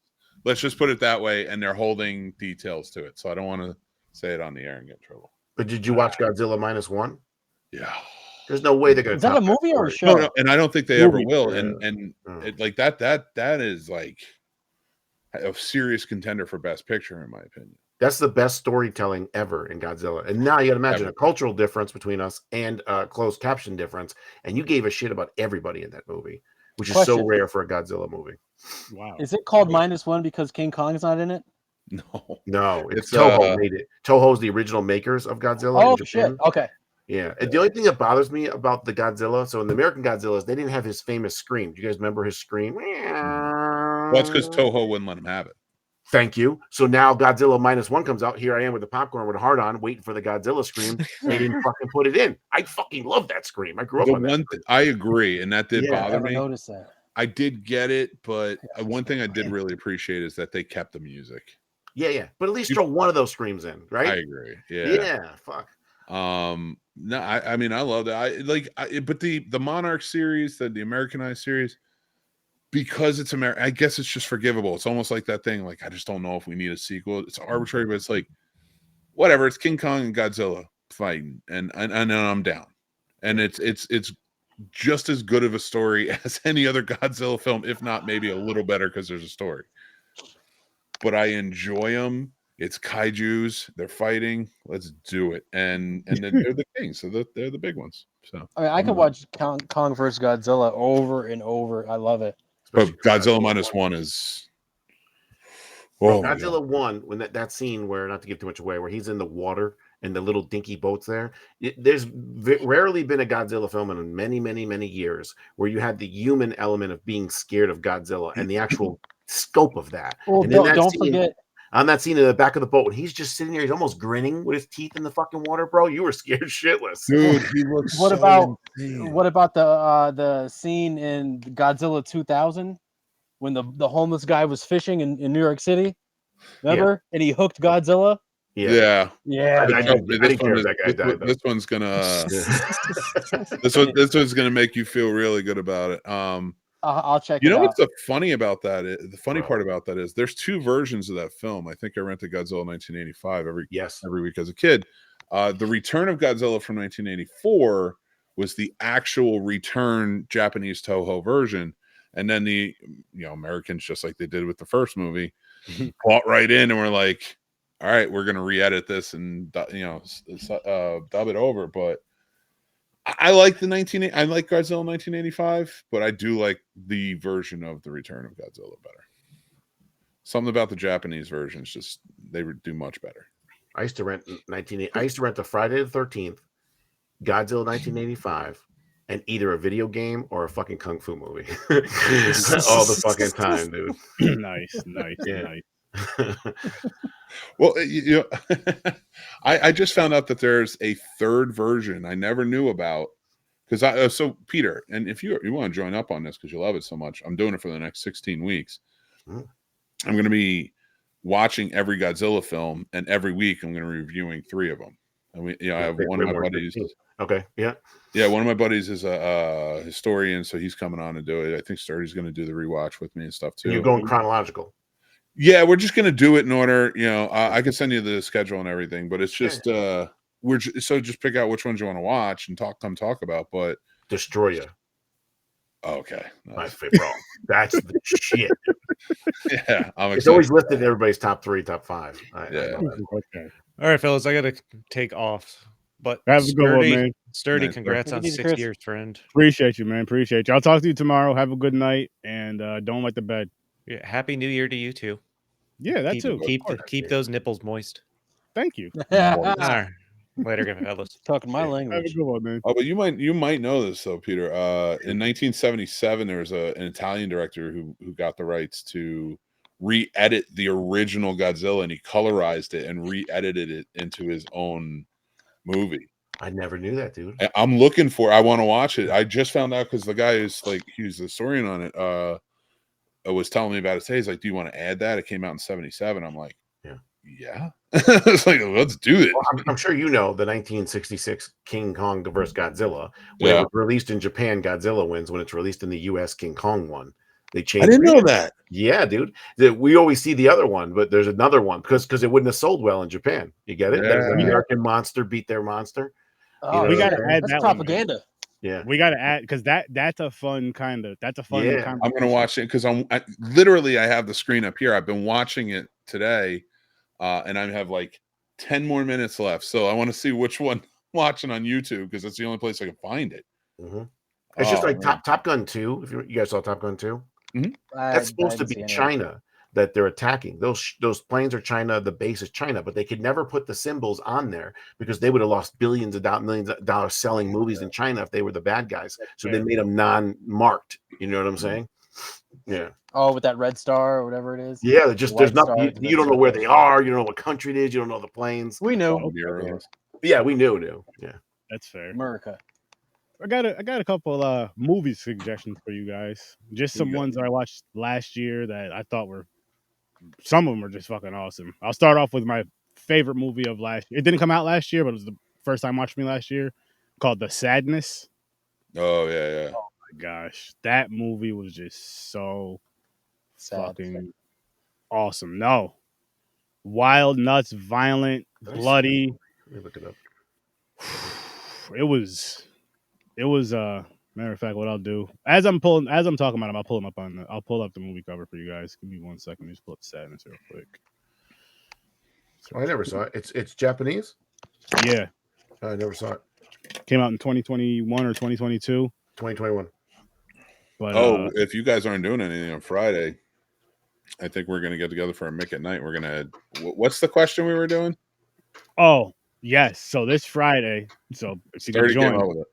Let's just put it that way. And they're holding details to it. So I don't want to say it on the air and get in trouble. But did you watch Godzilla -1? Yeah. There's no way they're going to. Is that a movie or a show? No, and I don't think they ever Movie. will. Yeah. And Oh. it, like that is like a serious contender for Best Picture, in my opinion. That's the best storytelling ever in Godzilla. And now you got to imagine Ever. a cultural difference between us and a closed caption difference. And you gave a shit about everybody in that movie, which is so Question. rare for a Godzilla movie. Wow. Is it called -1 because King Kong's not in it? No. No, it's It's, Toho made it. Toho's the original makers of Godzilla. Oh in shit. Japan. Okay. Yeah. And the only thing that bothers me about the Godzilla, so in the American Godzillas, they didn't have his famous scream. Do you guys remember his scream? Well, it's because Toho wouldn't let him have it. Thank you. So now Godzilla -1 comes out. Here I am with the popcorn with a heart on, waiting for the Godzilla scream. They didn't fucking put it in. I fucking love that scream. I grew up The on that. one I agree, and that did Yeah, I bother never me. noticed that. I did get it, but one thing I did really appreciate is that they kept the music. Yeah. But at least throw one of those screams in, right? I agree. Yeah. Yeah. Fuck. No, I mean I love that. But the Monarch series, the Americanized series, because it's American, I guess it's just forgivable. It's almost like that thing. Like I just don't know if we need a sequel. It's arbitrary, but it's like whatever. It's King Kong and Godzilla fighting, and I'm down. And it's just as good of a story as any other Godzilla film, if not maybe a little better because there's a story. But I enjoy them. It's kaijus. They're fighting. Let's do it. And then they're the kings, so they're the big ones. So I mean, I could watch Kong vs. Godzilla over and over. I love it. but Godzilla -1 is oh my God. Godzilla 1, when that scene where, not to give too much away, where he's in the water and the little dinky boats there, there's rarely been a Godzilla film in many, many, many years where you had the human element of being scared of Godzilla and the actual scope of that. Well, And in that don't scene- forget. On that scene in the back of the boat, when he's just sitting there, he's almost grinning with his teeth in the fucking water, bro. You were scared shitless. Dude, he looks What so about insane. what about the scene in Godzilla 2000 when the homeless guy was fishing in New York City? Remember? And he hooked Godzilla. Yeah. Yeah. I didn't care if that guy died, though. This one's gonna this one's gonna make you feel really good about it. I'll check You it know out. what's the funny about that? The funny part about that is there's two versions of that film. I think I rented Godzilla 1985 every week as a kid. The Return of Godzilla from 1984 was the actual return Japanese Toho version, And then the Americans, just like they did with the first movie, bought right in and were like, all right, we're gonna re-edit this and dub it over. But I like I like Godzilla 1985, but I do like the version of the Return of Godzilla better. Something about the Japanese versions, just they do much better. I used to rent the Friday the 13th, Godzilla 1985, and either a video game or a fucking kung fu movie. All the fucking time, dude. Nice. Yeah. Well, I just found out that there's a third version I never knew about. Because so Peter, and if you want to join up on this because you love it so much, I'm doing it for the next 16 weeks. I'm going to be watching every Godzilla film, and every week I'm going to be reviewing 3 of them. And I have one of my buddies. Okay, yeah. One of my buddies is a historian, so he's coming on to do it. I think Sturdy's going to do the rewatch with me and stuff too. You're going chronological. Yeah, we're just going to do it in order. I can send you the schedule and everything, but it's just just pick out which ones you want to watch and come talk about. But Destroyer. Okay, my favorite. That's the shit. Yeah, it's always listed in everybody's top 3, top 5. Yeah. Okay. All right, fellas, I got to take off. But have a good one, man. Sturdy, congrats on 6 years, friend. Appreciate you, man. Appreciate you. I'll talk to you tomorrow. Have a good night, and don't wet the bed. Yeah, Happy New Year to you too. Yeah, that too. Keep those nipples moist. Thank you. All right. Later, fellas. Talking my language. Have a good one, man. Oh, but you might know this though, Peter. In 1977, there was an Italian director who got the rights to re-edit the original Godzilla, and he colorized it and re-edited it into his own movie. I never knew that, dude. I'm looking for. I want to watch it. I just found out because the guy who's like he was the historian on it. Was telling me about it today. He's like, "Do you want to add that?" It came out in 77. I'm like, yeah. It's like, let's do it. Well, I'm sure you know the 1966 King Kong versus Godzilla. When it was released in Japan, Godzilla wins. When it's released in the U.S., King Kong won. They changed. I didn't know that. Yeah, dude. We always see the other one, but there's another one because it wouldn't have sold well in Japan. You get it? Yeah. The American monster beat their monster. Oh, we got to add that's that propaganda. Yeah, we got to add because that's a fun kind of I'm gonna watch it because I have the screen up here. I've been watching it today, and I have like 10 more minutes left. So I want to see which one I'm watching on YouTube because it's the only place I can find it. It's just like Top Gun 2. If you guys saw Top Gun 2, that's supposed to be China that they're attacking. Those planes are China. The base is China, but they could never put the symbols on there because they would have lost millions of dollars selling movies in China if they were the bad guys. So they made them non-marked. You know what I'm saying? Yeah. Oh, with that red star or whatever it is. Yeah, there's nothing. You don't know where they are. You don't know what country it is. You don't know the planes. We knew. Yeah, we knew. Yeah, that's fair. America. I got a couple movie suggestions for you guys. Just some ones I watched last year that I thought were. Some of them are just fucking awesome. I'll start off with my favorite movie of last year. It didn't come out last year, but it was the first time watching me last year, called The Sadness. Oh, yeah. Oh, my gosh. That movie was just so fucking awesome. No. Wild, nuts, violent, bloody. Let me look it up. It was matter of fact, what I'll do as I'm talking about him, I'll pull up the movie cover for you guys. Give me 1 second. Just pull up Sadness real quick. Oh, I never saw it. It's Japanese. Yeah, I never saw it. Came out in 2021 or 2022. 2021. But if you guys aren't doing anything on Friday, I think we're gonna get together for a Mick at night. We're gonna. What's the question we were doing? Oh yes, so this Friday. So if you can join.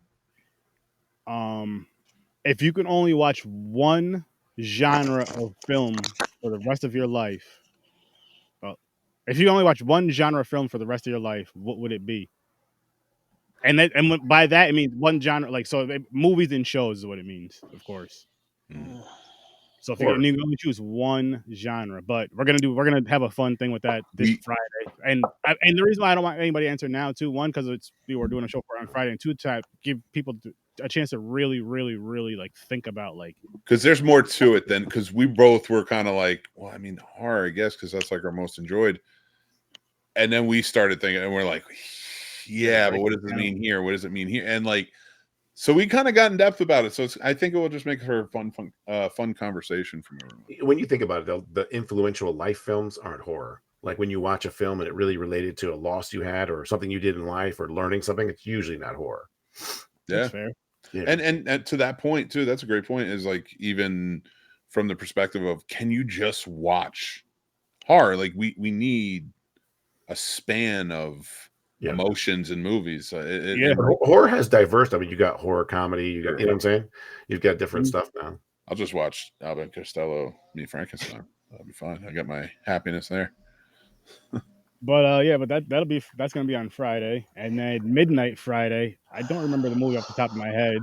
If you can only watch one genre of film for the rest of your life, if you only watch one genre film for the rest of your life, what would it be? And by that it means one genre, like movies and shows is what it means, of course. So if you can only choose one genre, but we're gonna have a fun thing with that this Friday. And the reason why I don't want anybody to answer now too, one, because we're doing a show on Friday, and two, to give people a chance to really, really, really like think about because there's more to it than because we both were kind of like, well, I mean, horror, I guess, because that's like our most enjoyed. And then we started thinking, and we're like, yeah, but what does it mean here? What does it mean here? And like So we kind of got in depth about it. So I think it will just make for a fun conversation from everyone. When you think about it, though, the influential life films aren't horror. Like when you watch a film and it really related to a loss you had or something you did in life or learning something, it's usually not horror. Yeah. That's fair. Yeah. And to that point too, that's a great point, is like, even from the perspective of, can you just watch horror? Like we need a span of emotions in movies. Horror has diverse. I mean, you got horror comedy, you got, you know what I'm saying? You've got different stuff now. I'll just watch Abbott and Costello meet Frankenstein. That'll be fine. I got my happiness there. But that's gonna be on Friday, and then midnight Friday. I don't remember the movie off the top of my head,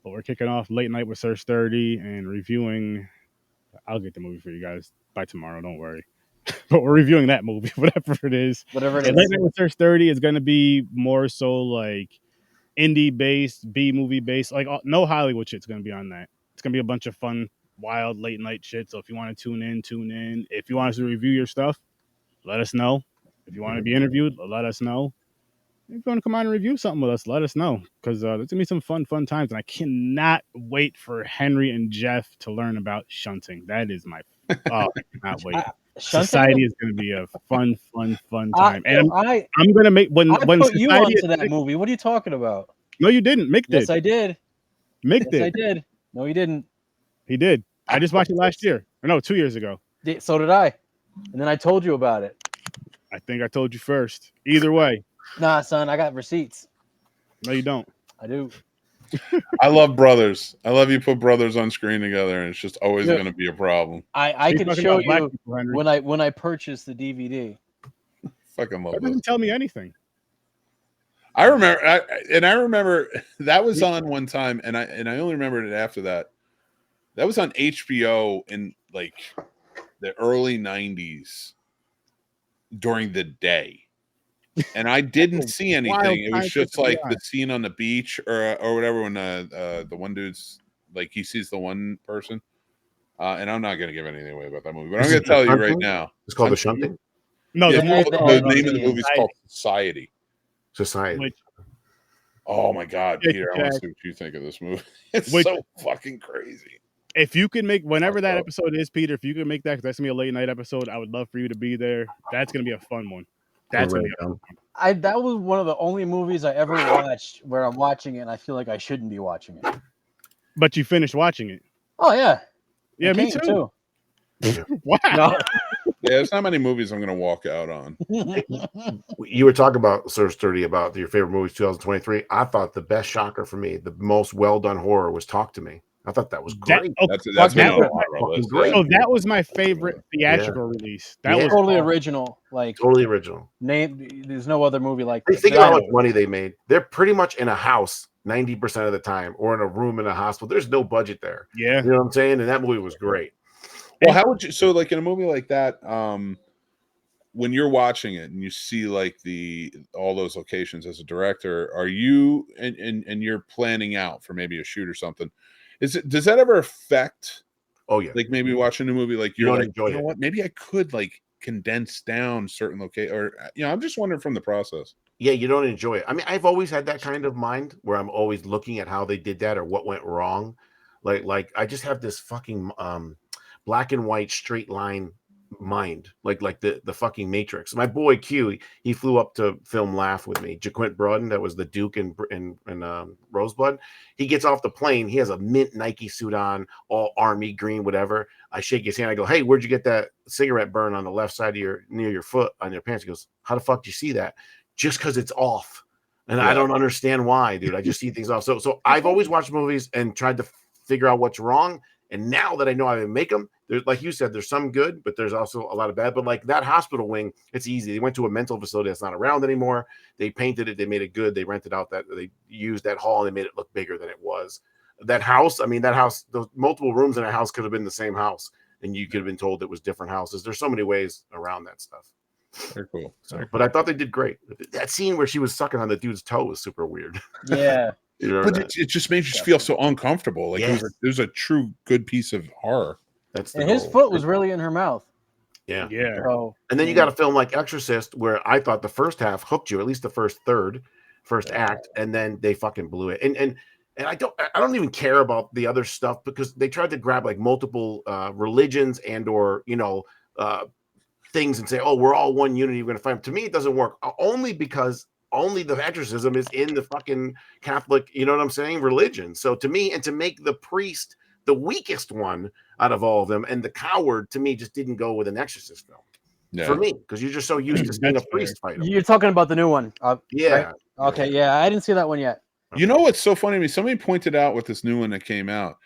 but we're kicking off late night with SirSturdy and reviewing. I'll get the movie for you guys by tomorrow. Don't worry. But we're reviewing that movie, whatever it is. Whatever it and is. Late night with SirSturdy is gonna be more so like indie based, B movie based. Like no Hollywood shit's gonna be on that. It's gonna be a bunch of fun, wild late night shit. So if you want to tune in. If you want us to review your stuff, let us know. If you want to be interviewed, let us know. If you want to come on and review something with us, let us know. Because there's going to be some fun times. And I cannot wait for Henry and Jeff to learn about shunting. That is my... Oh, I cannot wait. Society is going to be a fun time. And I'm going to make... When put you onto that movie. What are you talking about? No, you didn't. Mick did. Yes, I did. Mick did. I did. No, he didn't. He did. I just watched it last year. Or no, 2 years ago. So did I. And then I told you about it. I think I told you first. Either way. Nah, son, I got receipts. No, you don't. I do. I love brothers. I love you put brothers on screen together, and it's just always going to be a problem. I can show you when I purchased the DVD. Fucking love that. Doesn't tell me anything. I remember that was on one time, and I only remembered it after that. That was on HBO in like the early 90s during the day. And I didn't see anything. It was just like the scene on the beach or whatever, when the one dude's like, he sees the one person. And I'm not going to give anything away about that movie, but I'm going to tell you right now. It's called The Shunting? No, the name of the movie is called Society. Society. Oh my God, Peter, I want to see what you think of this movie. It's so fucking crazy. If you can make, whenever that episode is, Peter, if you can make that, because that's going to be a late night episode, I would love for you to be there. That's going to be a fun one. That's going to be a fun one. That was one of the only movies I ever watched where I'm watching it and I feel like I shouldn't be watching it. But you finished watching it. Oh, yeah. Yeah, me too. Wow. No. Yeah, there's not many movies I'm going to walk out on. You were talking about SirSturdy, about your favorite movies 2023. I thought the best shocker for me, the most well-done horror, was Talk to Me. I thought that was great. That's great. So that was my favorite theatrical release. That was totally original. Like totally original. There's no other movie like this. Think how much money they made. They're pretty much in a house 90% of the time, or in a room in a hospital. There's no budget there. Yeah. You know what I'm saying? And that movie was great. Well, how would you, so like in a movie like that, when you're watching it and you see like all those locations as a director, are you and you're planning out for maybe a shoot or something? Does that ever affect? Oh yeah, like maybe watching a movie like you're like, enjoy you know what? Maybe I could like condense down certain location, or I'm just wondering from the process. Yeah, you don't enjoy it. I mean, I've always had that kind of mind where I'm always looking at how they did that or what went wrong. Like I just have this fucking black and white straight line mind, like the fucking Matrix. My boy Q, he flew up to film Laugh with me. Jaquint Broden, that was the Duke in Rosebud. He gets off the plane. He has a mint Nike suit on, all army green, whatever. I shake his hand. I go, "Hey, where'd you get that cigarette burn on the left side of near your foot on your pants?" He goes, "How the fuck do you see that?" Just because it's off, and I don't understand why, dude. I just see things off. So I've always watched movies and tried to figure out what's wrong. And now that I know how to make them, there's, like you said, there's some good, but there's also a lot of bad. But like that hospital wing, it's easy. They went to a mental facility that's not around anymore. They painted it. They made it good. They rented out they used that hall and they made it look bigger than it was. That house, I mean, that house, those multiple rooms in a house could have been the same house, and you could have been told it was different houses. There's so many ways around that stuff. Very cool. But I thought they did great. That scene where she was sucking on the dude's toe was super weird. Yeah. But it just made you feel so uncomfortable. Like it was a true good piece of horror. And his foot was really in her mouth. Yeah. So, and then you got a film like Exorcist, where I thought the first half hooked you, at least the first act, and then they fucking blew it. And And I don't even care about the other stuff because they tried to grab like multiple religions and or things and say, oh, we're all one unity, we're going to fight. To me, it doesn't work. Only because only the exorcism is in the fucking Catholic, you know what I'm saying, religion. So to me, and to make the priest the weakest one out of all of them and the coward, to me, just didn't go with an exorcist film. Yeah. For me, because you're just so used to seeing a priest fight him. You're talking about the new one. Yeah. Right? Okay, yeah, I didn't see that one yet. You know what's so funny to me? Somebody pointed out with this new one that came out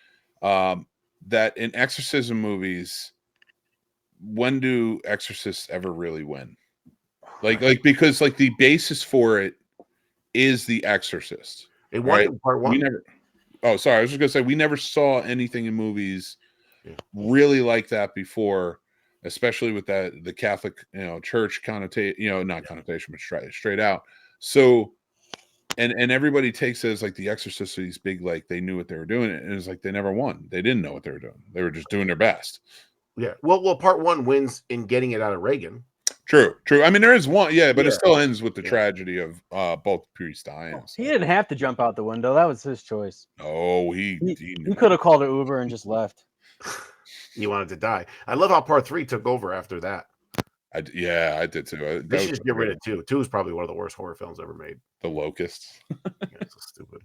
that in exorcism movies, when do exorcists ever really win? Like because like the basis for it is The Exorcist. It won in part one. Oh, sorry. I was just gonna say we never saw anything in movies really like that before, especially with the Catholic, church connotation, not connotation, but straight out. So, and everybody takes it as like The Exorcist, these big, like they knew what they were doing, and it's like they never won. They didn't know what they were doing. They were just doing their best. Yeah. Well, part one wins in getting it out of Reagan. True. I mean, there is one, but it still ends with the tragedy of both priests dying. He didn't have to jump out the window. That was his choice. Oh, he could have called an Uber and just left. He wanted to die. I love how part 3 took over after that. I did too. They should just get rid of 2. 2 is probably one of the worst horror films ever made. The Locusts. It's so stupid.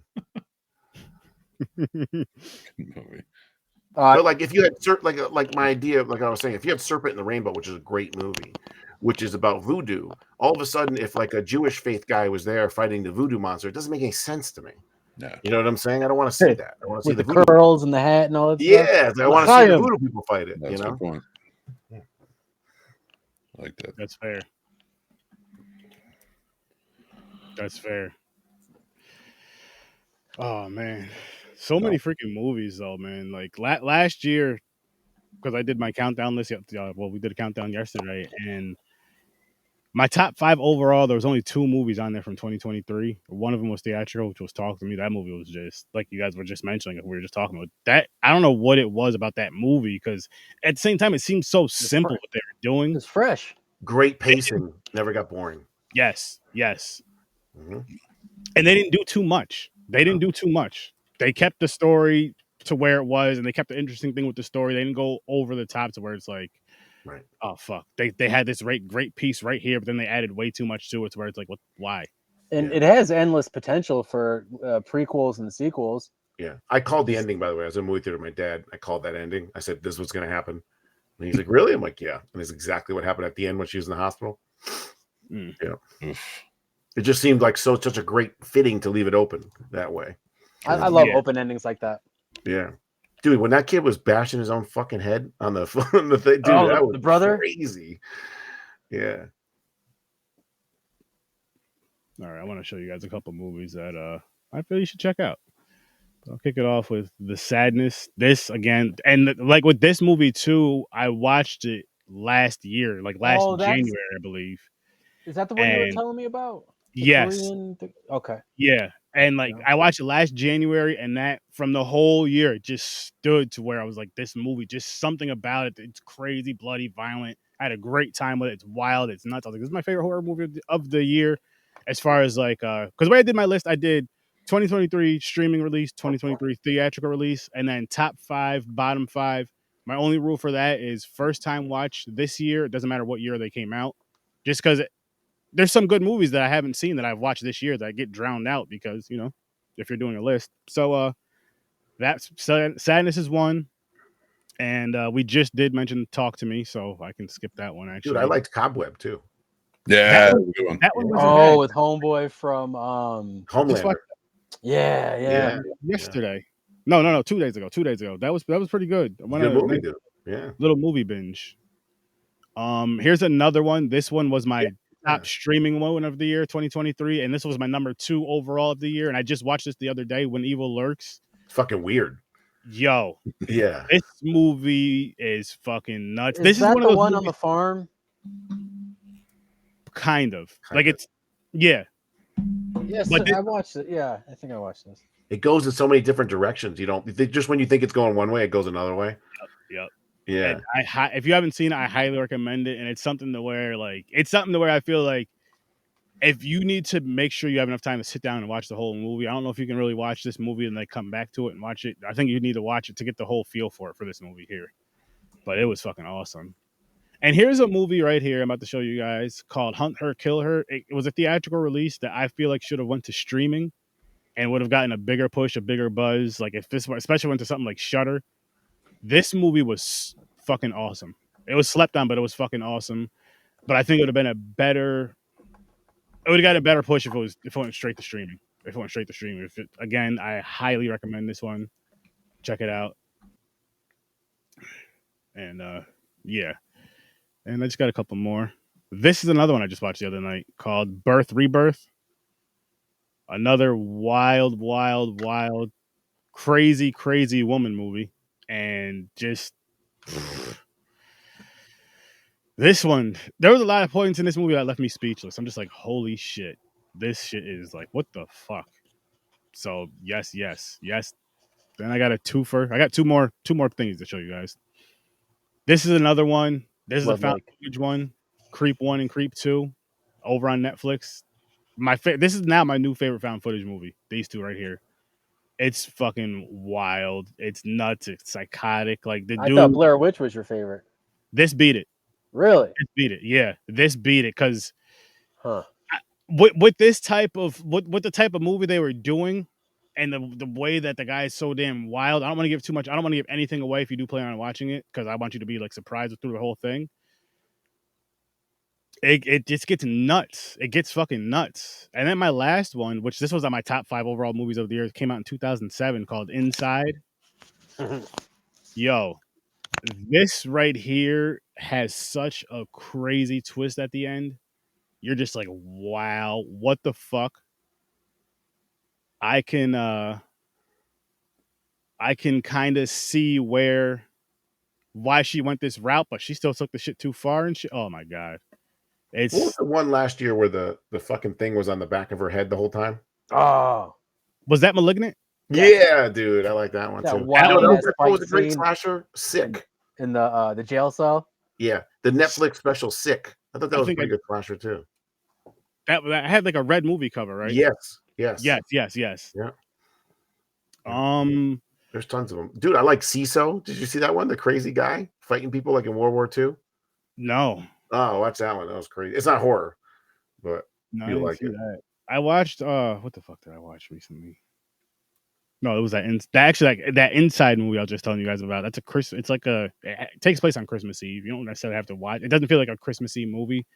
Movie. But like if you had like my idea, like I was saying, if you had Serpent in the Rainbow, which is a great movie, which is about voodoo, all of a sudden, if like a Jewish faith guy was there fighting the voodoo monster, it doesn't make any sense to me. No. You know what I'm saying? I don't want to see that. I want to see the curls and the hat and all that stuff. Yeah, I want to see the voodoo people fight it. That's a good point. I like that. That's fair. That's fair. Oh man, so many freaking movies though, man. Like last year, because I did my countdown list. Well, we did a countdown yesterday, and my top 5 overall. There was only 2 movies on there from 2023. One of them was theatrical, which was Talk to Me. That movie was just like you guys were just mentioning. We were just talking about that. I don't know what it was about that movie because at the same time, it seemed so simple what they were doing. It's fresh, great pacing, never got boring. Yes. Mm-hmm. And they didn't do too much. They kept the story to where it was, and they kept the interesting thing with the story. They didn't go over the top to where it's like, oh fuck, they had this great piece right here, but then they added way too much to it to where it's like, what? Why? And it has endless potential for prequels and sequels. Yeah, I called the ending, by the way. I was in a movie theater with my dad. I called that ending. I said, "This is what's going to happen." And he's like, "Really?" I'm like, "Yeah." And it's exactly what happened at the end when she was in the hospital. Yeah. It just seemed like such a great fitting to leave it open that way. I love open endings like that. Yeah, dude. When that kid was bashing his own fucking head on the thing, dude, that was the brother, crazy. Yeah. All right, I want to show you guys a couple movies that I feel you should check out. I'll kick it off with The Sadness. This again, and like with this movie too, I watched it last year, like last January, I believe. Is that the one you were telling me about? Yes. Okay. Yeah. And like I watched it last January, and that from the whole year, it just stood to where I was like, this movie, just something about it. It's crazy, bloody, violent. I had a great time with it. It's wild. It's nuts. I was like, this is my favorite horror movie of the year. As far as like, because when I did my list, I did 2023 streaming release, 2023 theatrical release, and then top 5, bottom 5. My only rule for that is first time watch this year. It doesn't matter what year they came out, just because there's some good movies that I haven't seen that I've watched this year that get drowned out because, if you're doing a list. So that's Sadness is one. And we just did mention Talk to Me, so I can skip that one, actually. Dude, I liked Cobweb, too. Yeah. That one was with Homeboy from Homelander. Yeah. Yesterday. No, 2 days ago. 2 days ago. That was pretty good. Good movie, dude. Yeah. Little movie binge. Here's another one. This one was my top streaming one of the year, 2023, and this was my number 2 overall of the year. And I just watched this the other day, When Evil Lurks. It's fucking weird. Yo, yeah, this movie is fucking nuts. Is this that is one the of those one movies, on the farm? Kind of. It's Yes, but I watched it. Yeah, I think I watched this. It goes in so many different directions. Just when you think it's going one way, it goes another way. Yep. Yeah. And if you haven't seen it, I highly recommend it. And it's something to where I feel like if you need to make sure you have enough time to sit down and watch the whole movie, I don't know if you can really watch this movie and then come back to it and watch it. I think you need to watch it to get the whole feel for this movie here. But it was fucking awesome. And here's a movie right here I'm about to show you guys called Hunt Her, Kill Her. It was a theatrical release that I feel like should have went to streaming and would have gotten a bigger push, a bigger buzz. Like if this, especially went to something like Shudder. This movie was fucking awesome. It was slept on, but it was fucking awesome. But I think it would have been a better. It would have got a better push if it went straight to streaming. Again, I highly recommend this one. Check it out. And yeah. And I just got a couple more. This is another one I just watched the other night called Birth Rebirth. Another wild, crazy, crazy woman movie. And just this one, there was a lot of points in this movie that left me speechless. I'm just like, holy shit. This shit is like, what the fuck? So yes. Then I got a twofer. I got two more things to show you guys. This is another one. This is a found footage one. Creep 1 and Creep 2 over on Netflix. This is now my new favorite found footage movie. These two right here. It's fucking wild. It's nuts. It's psychotic. Like I thought Blair Witch was your favorite. This beat it. Really? This beat it. Yeah. This beat it because with this type of with the type of movie they were doing and the way that the guy is so damn wild. I don't want to give too much. I don't want to give anything away if you do plan on watching it because I want you to be like surprised through the whole thing. It just gets nuts. It gets fucking nuts. And then my last one, which this was on my top 5 overall movies of the year, came out in 2007 called Inside. Yo, this right here has such a crazy twist at the end. You're just like, wow, what the fuck? I can kind of see why she went this route, but she still took the shit too far and shit. Oh my god. What was the one last year where the fucking thing was on the back of her head the whole time? Oh, was that Malignant? Yeah, dude, I like that one too. That was a great slasher. Sick in the jail cell. Yeah, the Netflix special Sick. I thought that was a pretty good slasher too. That had like a red movie cover, right? Yes. Yeah. There's tons of them, dude. I like CISO. Did you see that one? The crazy guy fighting people like in World War II. No. Oh, watch that one. That was crazy. It's not horror, but you like it. That. I watched. What the fuck did I watch recently? No, it was that Inside movie I was just telling you guys about. That's a Christmas. It's like it takes place on Christmas Eve. You don't necessarily have to watch. It doesn't feel like a Christmas Eve movie,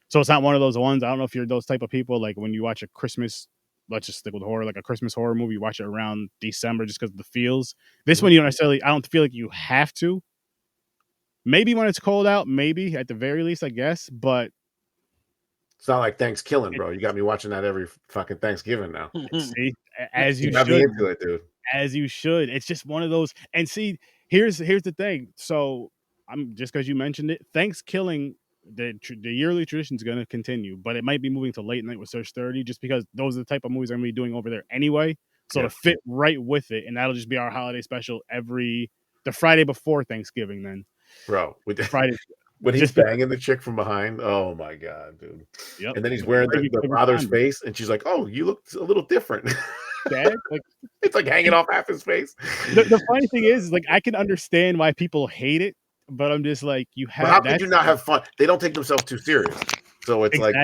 so it's not one of those ones. I don't know if you're those type of people like when you watch a Christmas. Let's just stick with horror, like a Christmas horror movie. You watch it around December just because of the feels. This one you don't necessarily. I don't feel like you have to. Maybe when it's cold out, maybe at the very least, I guess. But it's not like Thanksgiving, bro. You got me watching that every fucking Thanksgiving now. See, as you should. Me into it, dude. As you should. It's just one of those. And see, here's the thing. So I'm just because you mentioned it, Thanksgiving, the yearly tradition is going to continue, but it might be moving to late night with STURDIVERSARY just because those are the type of movies I'm going to be doing over there anyway. So to fit right with it, and that'll just be our holiday special the Friday before Thanksgiving. Then. Bro, Friday when he's banging the chick from behind, oh my god, dude! Yep. And then he's wearing the father's face, and she's like, "Oh, you look a little different." Dad, like, it's like hanging off half his face. The funny thing is, like, I can understand why people hate it, but I'm just like, you have. But how could you not have fun? They don't take themselves too serious, so it's like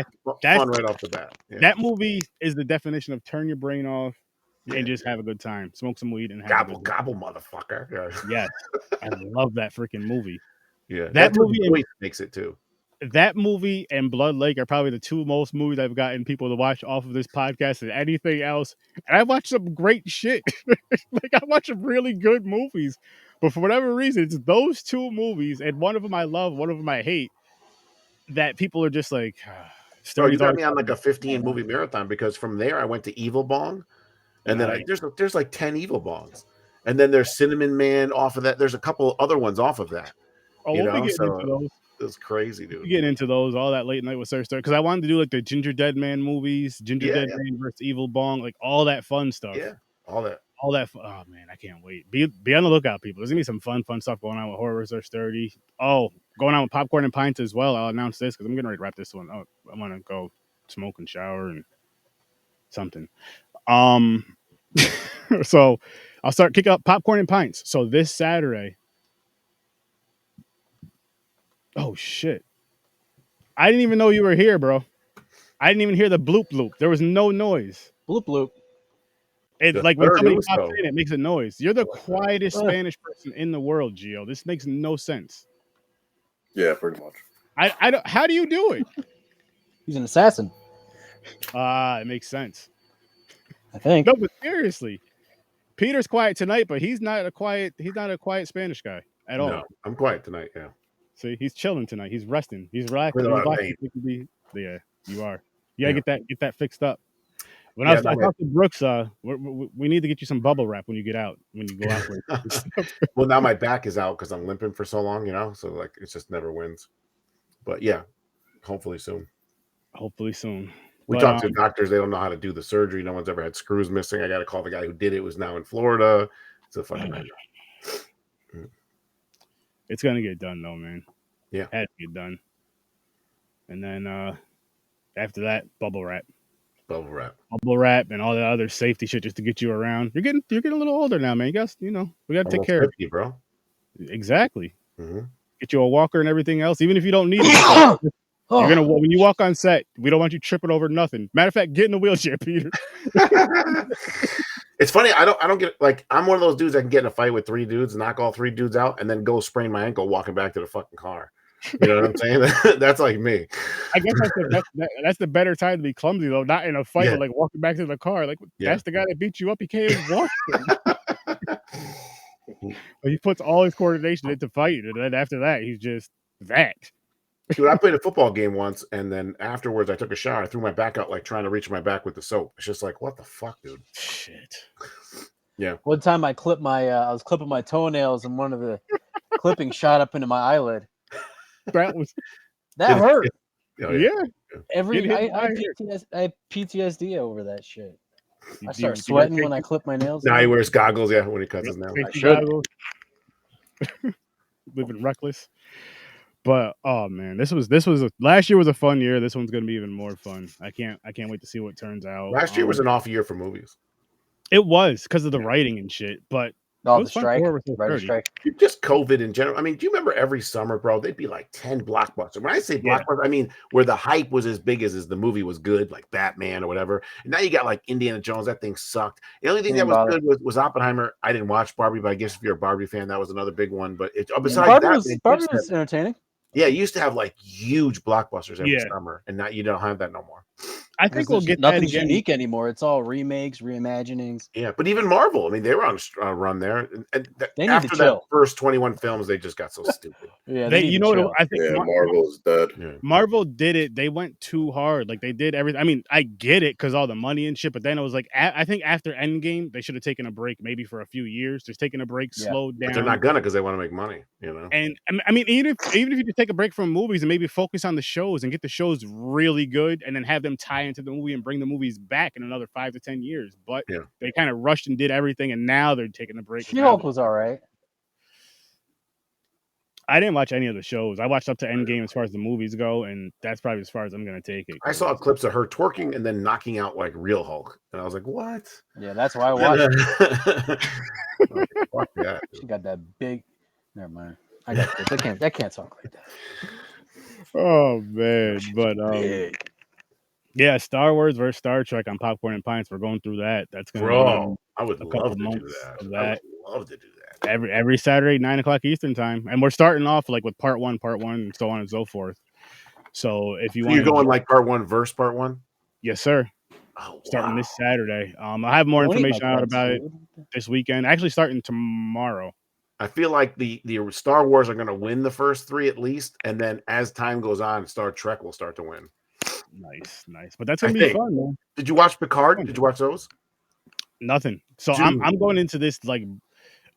fun right off the bat. Yeah. That movie is the definition of turn your brain off. And just have a good time. Smoke some weed and have gobble, motherfucker. Yeah. I love that freaking movie. Yeah, that movie makes it too. That movie and Blood Lake are probably the two most movies I've gotten people to watch off of this podcast than anything else. And I watched some great shit. Like I watch some really good movies, but for whatever reason, it's those two movies, and one of them I love, one of them I hate. That people are just like, you got me on like a 15 movie marathon because from there I went to Evil Bong. And then there's like 10 Evil Bongs. And then there's Cinnamon Man off of that. There's a couple other ones off of that. Oh, we'll be getting into those. It's crazy, dude. We're getting into those, all that late night with STURDIVERSARY. Because I wanted to do like the Ginger Dead Man movies, Dead Man versus Evil Bong, like all that fun stuff. Yeah, all that. Oh man, I can't wait. Be on the lookout, people. There's gonna be some fun stuff going on with HorrorWithSirSturdy. Oh, going on with Popcorn and Pints as well. I'll announce this because I'm getting ready to wrap this one up. I'm gonna go smoke and shower and something. So I'll start kicking up popcorn and pints. So this Saturday. Oh shit! I didn't even know you were here, bro. I didn't even hear the bloop bloop. There was no noise. Bloop bloop. It's The like when third somebody Uso. pops in, it makes a noise. You're the quietest Ugh. Spanish person in the world, Gio. This makes no sense. Yeah, pretty much. I don't. How do you do it? He's an assassin, It makes sense. I think. No, but seriously, Peter's quiet tonight, but he's not a quiet. He's not a quiet Spanish guy at all. No, I'm quiet tonight. Yeah. See, he's chilling tonight. He's resting. He's relaxing. With a He's lot of watching. He can be, yeah, you are. You Yeah. gotta get that fixed up. When Yeah, I talked to Brooks, we need to get you some bubble wrap when you get out. When you go out. Well, now my back is out because I'm limping for so long, so like it just never wins. But yeah, hopefully soon. Hopefully soon. We But, talked to doctors; they don't know how to do the surgery. No one's ever had screws missing. I got to call the guy who did it. Who's now in Florida. It's a fucking nightmare. It's gonna get done though, man. Yeah, had to get done. And then after that, bubble wrap, bubble wrap, and all the other safety shit just to get you around. You're getting a little older now, man. You guys, we got to take care of you, bro. Exactly. Mm-hmm. Get you a walker and everything else, even if you don't need it. You're gonna when you walk on set, we don't want you tripping over nothing. Matter of fact, get in the wheelchair, Peter. It's funny. I don't get like I'm one of those dudes that can get in a fight with 3 dudes, knock all 3 dudes out, and then go sprain my ankle walking back to the fucking car. You know what I'm saying? That's like me. I guess that's the better time to be clumsy though, not in a fight, but like walking back to the car. Like that's the guy that beat you up. He can't even walk. He puts all his coordination into fighting, and then after that, he's just that. Dude, I played a football game once, and then afterwards, I took a shower. I threw my back out, like trying to reach my back with the soap. It's just like, what the fuck, dude? Shit. Yeah. One time, I clipped I was clipping my toenails, and one of the clippings shot up into my eyelid. That hurt. Oh, yeah. I have PTSD over that shit. I start sweating when I clip my nails. Now he wears goggles, when he cuts his nails. I should. Living reckless. But oh man, last year was a fun year. This one's gonna be even more fun. I can't wait to see what turns out. Last year was an off year for movies. It was because of the writing and shit, but the strike, just COVID in general. I mean, do you remember every summer, bro? They'd be like 10 blockbusters. When I say blockbuster, I mean where the hype was as big as the movie was good, like Batman or whatever. And now you got like Indiana Jones. That thing sucked. The only thing that was good was Oppenheimer. I didn't watch Barbie, but I guess if you're a Barbie fan, that was another big one. But besides Barbie was entertaining. Yeah, you used to have like huge blockbusters every summer, and now you don't have that no more. I think we'll get nothing's unique anymore. It's all remakes, reimaginings. Yeah, but even Marvel, I mean, they were on a run there. And they need after to that chill. First 21 films, they just got so stupid. Yeah, I think Marvel is dead. Yeah. Marvel did it. They went too hard. Like they did everything. I mean, I get it because all the money and shit. But then it was like, I think after Endgame, they should have taken a break, maybe for a few years, just taking a break, slowed down. But they're not gonna because they want to make money, And I mean, even if you just take a break from movies and maybe focus on the shows and get the shows really good, and then have them tie into the movie and bring the movies back in another 5 to 10 years. But they kind of rushed and did everything, and now they're taking a break. She-Hulk was all right. I didn't watch any of the shows. I watched up to Endgame as far as the movies go, and that's probably as far as I'm going to take it. I saw clips of her twerking and then knocking out like real Hulk, and I was like, "What?" Yeah, that's why I watched it. Fuck that. She got that big. Never mind. I can't talk like that. Oh man, but yeah, Star Wars versus Star Trek on Popcorn and Pints. We're going through that. That's going to I would love to do that. I would love to do that. Every Saturday, 9:00 Eastern time, and we're starting off like with part one, and so on and so forth. So if you want, you're going like part 1 versus part 1. Yes, sir. Oh, starting this Saturday. I have more information out about it this weekend. Actually, starting tomorrow. I feel like the Star Wars are going to win the first 3 at least, and then as time goes on, Star Trek will start to win. Nice. But that's gonna be fun, man. Did you watch Picard? Did you watch those? Nothing. So I'm going into this like,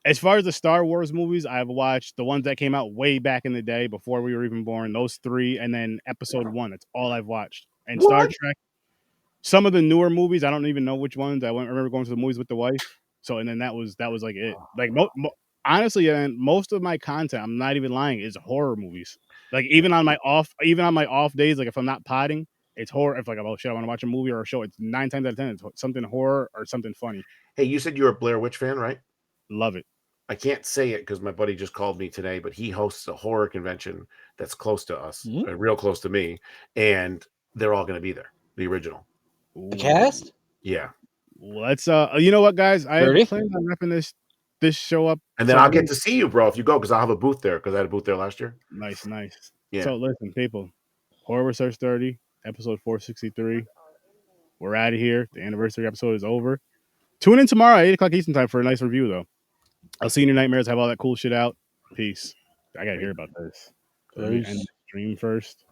as far as the Star Wars movies, I've watched the ones that came out way back in the day before we were even born. Those 3, and then Episode 1. That's all I've watched. And Star Trek. Some of the newer movies, I don't even know which ones. I remember going to the movies with the wife. So and then that was like it. Like honestly, and most of my content, I'm not even lying, is horror movies. Like even on my off days, like if I'm not potting, it's horror. If like, oh shit, I want to watch a movie or a show, it's 9 times out of 10 it's something horror or something funny. Hey, you said you're a Blair Witch fan, right? Love it. I can't say it because my buddy just called me today, but he hosts a horror convention that's close to us, real close to me, and they're all going to be there. The original, the cast. Yeah. Let's you know what, guys? I plan on wrapping this show up, and then I'll get to see you, bro, if you go, because I'll have a booth there because I had a booth there last year. Nice. Yeah. So listen, people, Horror with Sir Sturdy, episode 463. We're out of here. The anniversary episode is over. Tune in tomorrow at 8 o'clock Eastern time for a nice review, though. I'll see you in your nightmares. Have all that cool shit out. Peace. I gotta hear about this. Let me end the stream first.